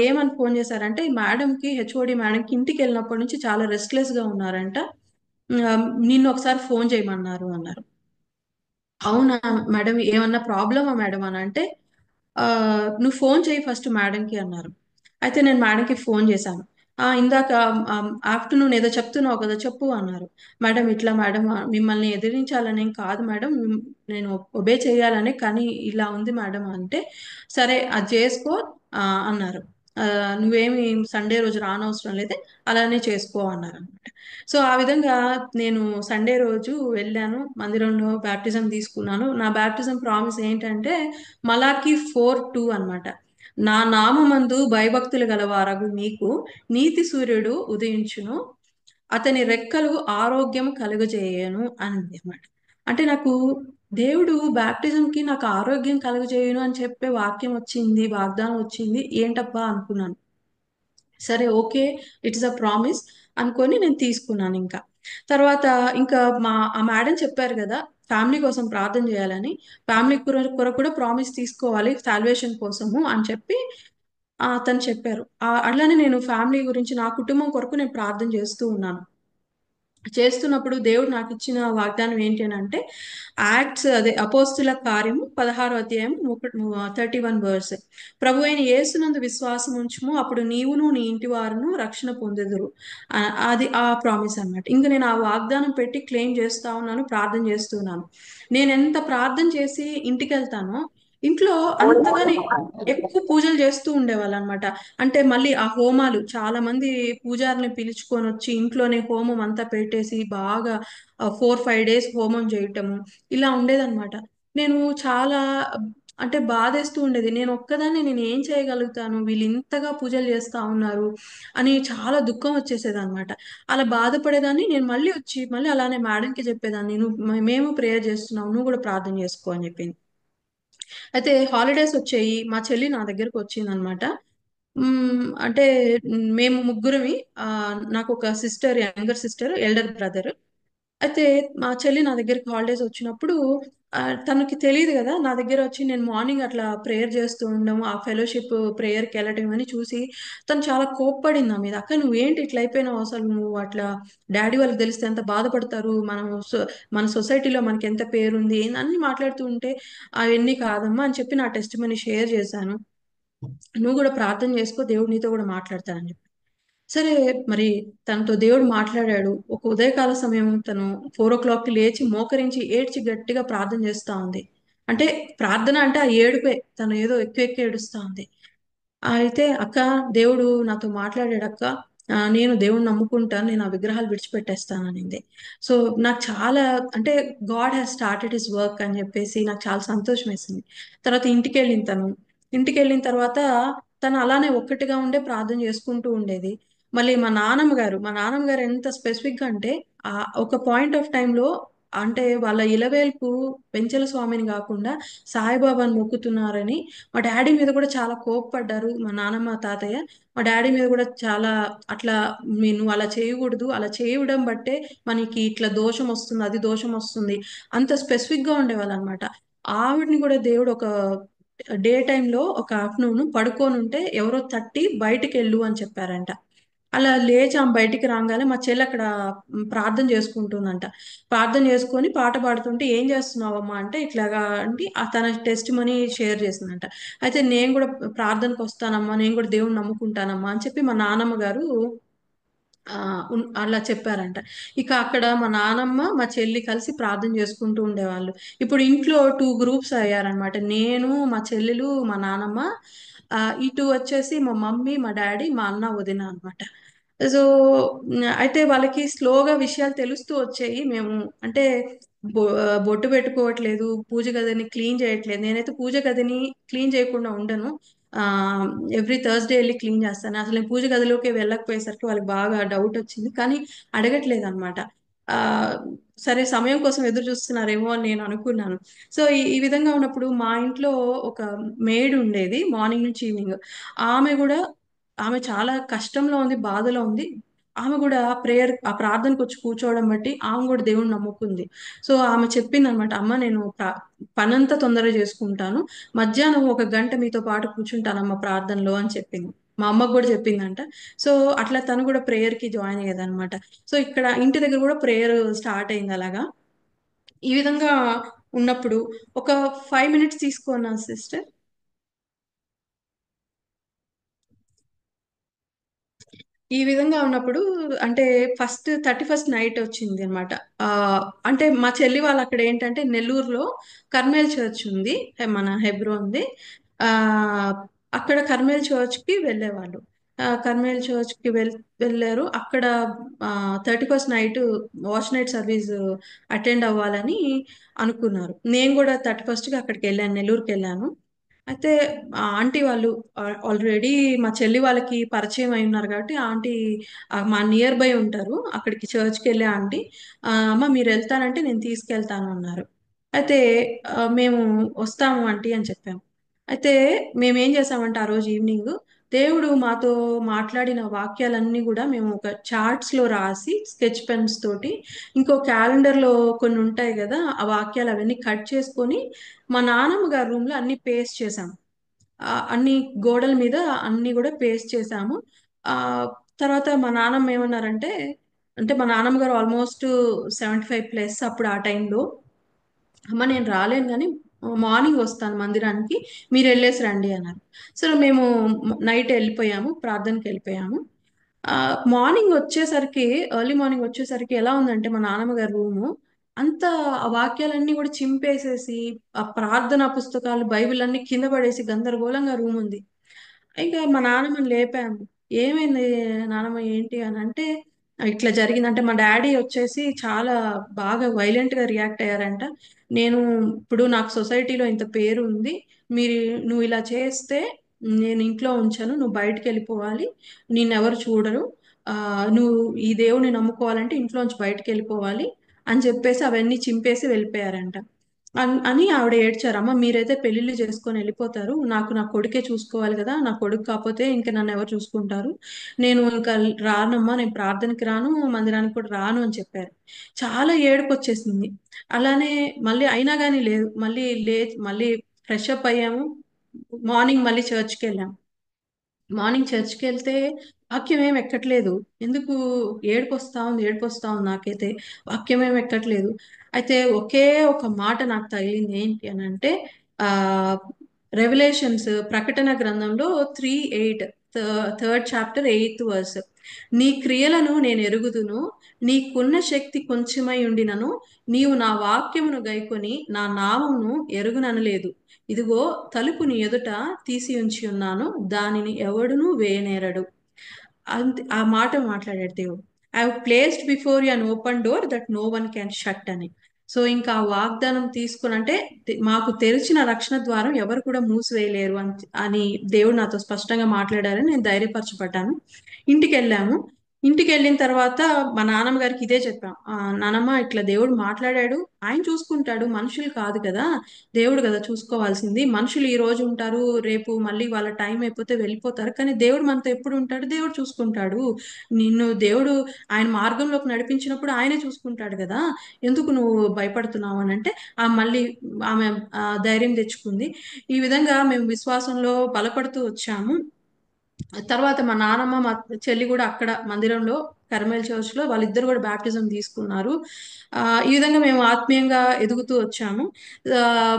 ఏమని ఫోన్ చేశారంటే, ఈ మేడంకి, హెచ్ఓడి మేడంకి ఇంటికి వెళ్ళినప్పటి నుంచి చాలా రెస్ట్లెస్ గా ఉన్నారంట, నిన్ను ఒకసారి ఫోన్ చేయమన్నారు అన్నారు. అవునా మేడం, ఏమన్నా ప్రాబ్లమా మేడం అని అంటే, ఆ, నువ్వు ఫోన్ చేయి ఫస్ట్ మేడంకి అన్నారు. అయితే నేను మేడంకి ఫోన్ చేశాను. ఇందాక ఆఫ్టర్నూన్ ఏదో చెప్తున్నావు కదా చెప్పు అన్నారు. మేడం ఇట్లా మేడం, మిమ్మల్ని ఎదిరించాలనేం కాదు మేడం, నేను ఒబే చేయాలనే, కానీ ఇలా ఉంది మేడం అంటే, సరే అది చేసుకో ఆ, అన్నారు. ఆ, నువ్వేమి సండే రోజు రానవసరం లేదే, అలానే చేసుకో అన్నారు అనమాట. సో ఆ విధంగా నేను సండే రోజు వెళ్ళాను, మందిరంలో బ్యాప్టిజం తీసుకున్నాను. నా బ్యాప్టిజం ప్రామిస్ ఏంటంటే మలాకి 4:2 అన్నమాట. నా నామమందు భయభక్తులు గలవారగు మీకు నీతి సూర్యుడు ఉదయించును, అతని రెక్కలు ఆరోగ్యం కలుగజేయను అన్నది అన్నమాట. అంటే నాకు దేవుడు బ్యాప్టిజం కి నాకు ఆరోగ్యం కలుగజేయను అని చెప్పే వాక్యం వచ్చింది, వాగ్దానం వచ్చింది, ఏంటబ్బా అనుకున్నాను. సరే ఓకే, ఇట్స్ అ ప్రామిస్ అనుకొని నేను తీసుకున్నాను. ఇంకా తర్వాత ఇంకా ఆ మేడం చెప్పారు కదా, ఫ్యామిలీ కోసం ప్రార్థన చేయాలని, ఫ్యామిలీ కొరకు కూడా ప్రామిస్ తీసుకోవాలి సాల్వేషన్ కోసము అని చెప్పి తను చెప్పారు. అట్లానే నేను ఫ్యామిలీ గురించి నా కుటుంబం కొరకు నేను ప్రార్థన చేస్తూ ఉన్నాను. చేస్తున్నప్పుడు దేవుడు నాకు ఇచ్చిన వాగ్దానం ఏంటి అని అంటే, యాక్ట్స్ అదే అపోస్తుల కార్యము 16వ అధ్యాయం 31 వర్స్. ప్రభు అయిన యేసునందు విశ్వాసం ఉంచుము, అప్పుడు నీవును నీ ఇంటి వారును రక్షణ పొందెదరు. అది ఆ ప్రామిస్ అన్నమాట. ఇంకా నేను ఆ వాగ్దానం పెట్టి క్లెయిమ్ చేస్తా ఉన్నాను, ప్రార్థన చేస్తున్నాను. నేను ఎంత ప్రార్థన చేసి ఇంటికి వెళ్తానో, ఇంట్లో అంతగానే ఎక్కువ పూజలు చేస్తూ ఉండేవాళ్ళు అనమాట. అంటే మళ్ళీ ఆ హోమాలు చాలా మంది పూజారిని పిలుచుకొని వచ్చి ఇంట్లోనే హోమం అంతా పెట్టేసి బాగా 4-5 డేస్ హోమం చేయటము ఇలా ఉండేదన్నమాట. నేను చాలా అంటే బాధేస్తూ ఉండేది. నేను ఒక్కదాన్ని నేను ఏం చేయగలుగుతాను, వీళ్ళు ఇంతగా పూజలు చేస్తా ఉన్నారు అని చాలా దుఃఖం వచ్చేసేదన్నమాట. అలా బాధపడేదాన్ని. నేను మళ్ళీ వచ్చి మళ్ళీ అలానే మేడంకి చెప్పేదాన్ని, నువ్వు మేము ప్రేయర్ చేస్తున్నాం, నువ్వు కూడా ప్రార్థన చేసుకో అని చెప్పింది. అయితే హాలిడేస్ వచ్చాయి. మా చెల్లి నా దగ్గరకు వచ్చిందనమాట. అంటే మేము ముగ్గురమి. నాకు ఒక sister, younger sister, elder brother. అయితే మా చెల్లి నా దగ్గరికి హాలిడేస్ వచ్చినప్పుడు తనకి తెలియదు కదా, నా దగ్గర వచ్చి నేను మార్నింగ్ అట్లా ప్రేయర్ చేస్తూ ఉండడం, ఆ ఫెలోషిప్ ప్రేయర్కి వెళ్ళటం అని చూసి తను చాలా కోప్పడింది నా మీద. అక్క నువ్వేంటి ఇట్లా అయిపోయినావు, అసలు నువ్వు అట్లా డాడీ వాళ్ళకి తెలిస్తే ఎంత బాధపడతారు, మన సొసైటీలో మనకి ఎంత పేరుంది అన్ని మాట్లాడుతూ ఉంటే, అవన్నీ కాదమ్మా అని చెప్పి నా టెస్ట్ మనీ షేర్ చేశాను. నువ్వు కూడా ప్రార్థన చేసుకో, దేవుడు నీతో కూడా మాట్లాడతానని చెప్పి. సరే, మరి తనతో దేవుడు మాట్లాడాడు. ఒక ఉదయకాల సమయం తను 4 o'clock లేచి మోకరించి ఏడ్చి గట్టిగా ప్రార్థన చేస్తా ఉంది. అంటే ప్రార్థన అంటే ఆ ఏడుపే, తను ఏదో ఎక్కువ ఎక్కువ ఏడుస్తా ఉంది. అయితే అక్క, దేవుడు నాతో మాట్లాడాడు అక్క, నేను దేవుణ్ణి నమ్ముకుంటాను, నేను ఆ విగ్రహాలు విడిచిపెట్టేస్తాను అనింది. సో నాకు చాలా అంటే God has started his work అని చెప్పేసి నాకు చాలా సంతోషం వేసింది. తర్వాత ఇంటికి వెళ్ళిన తర్వాత తను అలానే ఒక్కటిగా ఉండే ప్రార్థన చేసుకుంటూ ఉండేది. మళ్ళీ మా నాన్నమ్మ గారు ఎంత స్పెసిఫిక్ గా అంటే, ఒక పాయింట్ ఆఫ్ టైంలో అంటే వాళ్ళ ఇలవేల్పు పెంచల స్వామిని కాకుండా సాయిబాబాని మొక్కుతున్నారని మా డాడీ మీద కూడా చాలా కోప్పడ్డారు మా నానమ్మ తాతయ్య. మా డాడీ మీద కూడా చాలా అట్లా, నువ్వు అలా చేయకూడదు, అలా చేయడం బట్టే మనకి ఇట్లా దోషం వస్తుంది, అది దోషం వస్తుంది, అంత స్పెసిఫిక్ గా ఉండేవాళ్ళు అనమాట. ఆవిడని కూడా దేవుడు ఒక డే టైంలో ఒక ఆఫ్టర్నూన్ పడుకొని ఉంటే ఎవరో తట్టి బయటికి వెళ్ళు అని చెప్పారంట. అలా లేచి ఆమె బయటికి రాగానే మా చెల్లి అక్కడ ప్రార్థన చేసుకుంటుందంట. ప్రార్థన చేసుకొని పాట పాడుతుంటే ఏం చేస్తున్నావమ్మా అంటే ఇట్లాగా అంటే తన టెస్ట్ మనీ షేర్ చేసిందంట. అయితే నేను కూడా ప్రార్థనకు వస్తానమ్మా, నేను కూడా దేవుణ్ణి నమ్ముకుంటానమ్మా అని చెప్పి మా నాన్నమ్మ గారు అలా చెప్పారంట. ఇక అక్కడ మా నానమ్మ మా చెల్లి కలిసి ప్రార్థన చేసుకుంటూ ఉండేవాళ్ళు. ఇప్పుడు ఇంట్లో 2 గ్రూప్స్ అయ్యారనమాట. నేను, మా చెల్లెలు, మా నానమ్మ. ఇటు వచ్చేసి మా మమ్మీ, మా డాడీ, మా అన్న, వదిన అనమాట. సో అయితే వాళ్ళకి స్లోగా విషయాలు తెలుస్తూ వచ్చాయి. మేము అంటే బొ బొట్టు పెట్టుకోవట్లేదు, పూజ గదిని క్లీన్ చేయట్లేదు. నేనైతే పూజ గదిని క్లీన్ చేయకుండా ఉండను. ఆ ఎవ్రీ థర్స్‌డే ఎళ్లి క్లీన్ చేస్తాను. అసలు నేను పూజ గదిలోకే వెళ్ళకపోయేసరికి వాళ్ళకి బాగా డౌట్ వచ్చింది. కానీ అడగట్లేదనమాట. ఆహ్, సరే సమయం కోసం ఎదురు చూస్తున్నారేమో అని నేను అనుకున్నాను. సో, ఈ ఈ విధంగా ఉన్నప్పుడు మా ఇంట్లో ఒక మెయిడ్ ఉండేది మార్నింగ్ నుంచి ఈవినింగ్. ఆమె గూడా ఆమె చాలా కష్టంలో ఉంది, బాధలో ఉంది. ఆమె గూడా ఆ ప్రార్థనకొచ్చి కూర్చోవడం బట్టి ఆమె గూడా దేవుడిని నమ్ముకుంది. సో, ఆమె చెప్పిందనమాట, "అమ్మ నేను పనంతా తొందరగా చేసుకుంటాను. మధ్యాహ్నం ఒక గంట మీతో పాటు కూర్చుంటానమ్మ ప్రార్థనలో" అని చెప్పింది. మా అమ్మకు గూడా చెప్పిందంట. సో, అట్లా తను గూడా ప్రేయర్‌కి జాయిన్ అయ్యేదనమాట. సో, ఇక్కడ ఇంటి దగ్గర గూడా ప్రేయర్ స్టార్ట్ అయింది అలాగా. ఈ విధంగా ఉన్నప్పుడు ఒక 5 మినిట్స్ తీసుకోనా సిస్టర్? ఈ విధంగా ఉన్నప్పుడు అంటే ఫస్ట్ 31st నైట్ వచ్చింది అనమాట. అంటే మా చెల్లి వాళ్ళు అక్కడ ఏంటంటే నెల్లూరులో కర్మేల్ చర్చ్ ఉంది. మన హెబ్రోన్‌ది. ఆహ్, అక్కడ కర్మేల్ చర్చ్‌కి వెళ్ళేవాళ్ళు. కర్మేల్ చర్చ్‌కి వెళ్లారు. అక్కడ 31st night watch night service attend అవ్వాలని అనుకున్నారు. నేను కూడా 31స్ట్‌కి అక్కడికెళ్ళాను. నెల్లూరుకెళ్ళాను. అయితే ఆంటీ వాళ్ళు ఆల్రెడీ మా చెల్లి వాళ్ళకి పరిచయం అయి ఉన్నారు కాబట్టి ఆంటీ మా నియర్ బై ఉంటారు. అక్కడికి చర్చ్‌కి వెళ్ళే ఆంటీ అమ్మ మీరు వెళ్తానంటే నేను తీసుకెళ్తాను అన్నారు. అయితే మేము వస్తాము ఆంటీ అని చెప్పాము. అయితే మేమేం చేసామంటే ఆ రోజు ఈవినింగ్ దేవుడు మాతో మాట్లాడిన వాక్యాలన్నీ కూడా మేము ఒక చార్ట్స్ లో రాసి స్కెచ్ పెన్స్ తోటి, ఇంకో క్యాలెండర్ లో కొన్ని ఉంటాయి కదా ఆ వాక్యాలు, అవన్నీ కట్ చేసుకొని మా నాన్నమ్మ గారి రూమ్ లో అన్ని పేస్ట్ చేసాం. అన్ని గోడల మీద అన్ని కూడా పేస్ట్ చేసాము. ఆ తర్వాత మా నాన్నమ్మ ఏమన్నారంటే, అంటే మా నాన్నమ్మ గారు ఆల్మోస్ట్ 75 ప్లస్ అప్పుడు ఆ టైంలో, అమ్మ నేను రాలేను కానీ మార్నింగ్ వస్తాను మందిరానికి, మీరు వెళ్ళేసి రండి అన్నారు. సో మేము నైట్ వెళ్ళిపోయాము, ప్రార్థనకి వెళ్ళిపోయాము. ఆ మార్నింగ్ వచ్చేసరికి, ఎర్లీ మార్నింగ్ వచ్చేసరికి ఎలా ఉందంటే మా నాన్నమ్మ గారి రూము అంతా ఆ వాక్యాలన్నీ కూడా చింపేసేసి, ఆ ప్రార్థనా పుస్తకాలు బైబిల్ అన్ని కింద పడేసి గందరగోళంగా రూమ్ ఉంది. ఇంకా మా నాన్నమ్మని లేపాము. ఏమైంది నాన్నమ్మ ఏంటి అని అంటే, ఇట్లా జరిగిందంటే మా డాడీ వచ్చేసి చాలా బాగా వైలెంట్ గా రియాక్ట్ అయ్యారంట. నేను ఇప్పుడు నాకు సొసైటీలో ఇంత పేరు ఉంది, మీరు నువ్వు ఇలా చేస్తే నేను ఇంట్లో ఉంచాను, నువ్వు బయటికి వెళ్ళిపోవాలి, నిన్నెవరు చూడరు, ఆ నువ్వు ఈ దేవుని నమ్ముకోవాలంటే ఇంట్లోంచి బయటికి వెళ్ళిపోవాలి అని చెప్పేసి అవన్నీ చింపేసి వెళ్ళిపోయారంట. అని ఆవిడ ఏడ్చారు. అమ్మ మీరైతే పెళ్లిళ్ళు చేసుకొని వెళ్ళిపోతారు, నాకు నా కొడుకే చూసుకోవాలి కదా, నా కొడుకు కాకపోతే ఇంకా నన్ను ఎవరు చూసుకుంటారు, నేను ఇంకా రానమ్మా, నేను ప్రార్థనకి రాను, మందిరానికి కూడా రాను అని చెప్పారు. చాలా ఏడుపు వచ్చేసింది. అలానే మళ్ళీ అయినా కానీ లేదు, మళ్ళీ ఫ్రెష్ అప్ అయ్యాము. మార్నింగ్ మళ్ళీ చర్చ్కి వెళ్ళాము. మార్నింగ్ చర్చ్కి వెళ్తే వాక్యం ఏం ఎక్కట్లేదు. ఎందుకు ఏడుపు వస్తా ఉంది నాకైతే, వాక్యం ఏం ఎక్కట్లేదు. అయితే ఒకే ఒక మాట నాకు తగిలింది. ఏంటి అని అంటే, ఆ రెవల్యూషన్స్ ప్రకటన గ్రంథంలో 3:8, థర్డ్ చాప్టర్ 8th వర్స్, నీ క్రియలను నేను ఎరుగుదును, నీకున్న శక్తి కొంచెమై ఉండినను నీవు నా వాక్యమును గైకొని నా నామమును ఎరుగుననలేదు. ఇదిగో తలుపు నీ ఎదుట తీసి ఉంచి ఉన్నాను, దానిని ఎవడునూ వేయనేరడు. అంతే, ఆ మాట మాట్లాడాడు దేవుడు. I have placed before you an open door that no one can shut అని. సో ఇంకా ఆ వాగ్దానం తీసుకుని అంటే, మాకు తెరిచిన రక్షణ ద్వారం ఎవరు కూడా మూసివేయలేరు అని దేవుడు నాతో స్పష్టంగా మాట్లాడారని నేను ధైర్యపరచబడ్డాను. ఇంటికి వెళ్ళాము. ఇంటికి వెళ్ళిన తర్వాత మా నాన్నమ్మ గారికి ఇదే చెప్పాం. నానమ్మ ఇట్లా దేవుడు మాట్లాడాడు, ఆయన చూసుకుంటాడు, మనుషులు కాదు కదా, దేవుడు కదా చూసుకోవాల్సింది. మనుషులు ఈ రోజు ఉంటారు, రేపు మళ్ళీ వాళ్ళ టైం అయిపోతే వెళ్ళిపోతారు, కానీ దేవుడు మనతో ఎప్పుడు ఉంటాడు, దేవుడు చూసుకుంటాడు. నిన్ను దేవుడు ఆయన మార్గంలోకి నడిపించినప్పుడు ఆయనే చూసుకుంటాడు కదా, ఎందుకు నువ్వు భయపడుతున్నావు అని అంటే, మళ్ళీ ఆమె ధైర్యం తెచ్చుకుంది. ఈ విధంగా మేము విశ్వాసంలో బలపడుతూ వచ్చాము. తర్వాత మా నానమ్మ మా చెల్లి కూడా అక్కడ మందిరంలో, కర్మేల్ చర్చ్ లో వాళ్ళిద్దరు కూడా బాప్టిజం తీసుకున్నారు. ఆ ఈ విధంగా మేము ఆత్మీయంగా ఎదుగుతూ వచ్చాము.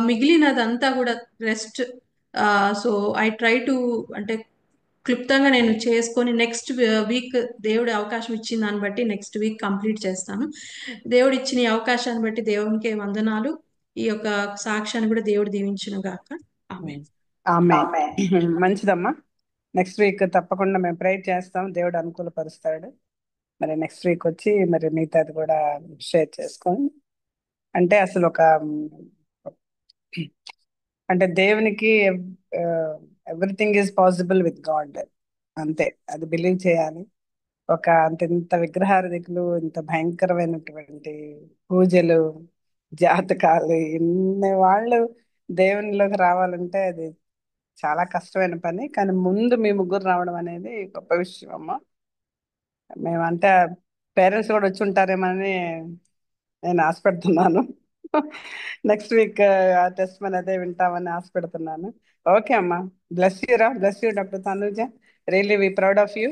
మిగిలినదంతా కూడా rest. So I try to, అంటే క్లుప్తంగా నేను చేసుకొని నెక్స్ట్ వీక్ దేవుడి అవకాశం ఇచ్చిన దాన్ని బట్టి నెక్స్ట్ వీక్ కంప్లీట్ చేస్తాను. దేవుడు ఇచ్చిన ఈ అవకాశాన్ని బట్టి దేవునికి వందనాలు. ఈ యొక్క సాక్ష్యాన్ని కూడా దేవుడు దీవించును గాక. ఆమె. ఆమె మంచిదమ్మా. నెక్స్ట్ వీక్ తప్పకుండా మేము ప్రేర్ చేస్తాం, దేవుడు అనుకూలపరుస్తాడు. మరి నెక్స్ట్ వీక్ వచ్చి మరి మిగతాది కూడా షేర్ చేసుకొని, అంటే అసలు ఒక అంటే దేవునికి everything is possible with God, అంతే, అది బిలీవ్ చేయాలి. ఒక అంత ఇంత విగ్రహారాధికులు, ఇంత భయంకరమైనటువంటి పూజలు, జాతకాలు, ఇన్ని వాళ్ళు దేవునిలోకి రావాలంటే అది చాలా కష్టమైన పని. కానీ ముందు మీ ముగ్గురు రావడం అనేది గొప్ప విషయం అమ్మ. మేమంటే పేరెంట్స్ కూడా వచ్చి ఉంటారేమని నేను ఆశపెడుతున్నాను. నెక్స్ట్ వీక్ ఆ టెస్ట్ మన అదే వింటామని ఆశపెడుతున్నాను. ఓకే అమ్మా, బ్లెస్ యూ రా, bless you doctor Tanuja, really we proud of you.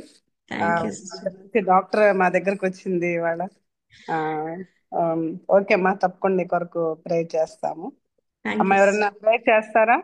Thank you sister. మంచి డాక్టర్ మా దగ్గరకు వచ్చింది ఇవాళ. ఓకే అమ్మా, తప్పకుండా నీ కొరకు ప్రే చేస్తాము. థ్యాంక్ అమ్మా. యూ. ఎవరన్నా ప్రే చేస్తారా?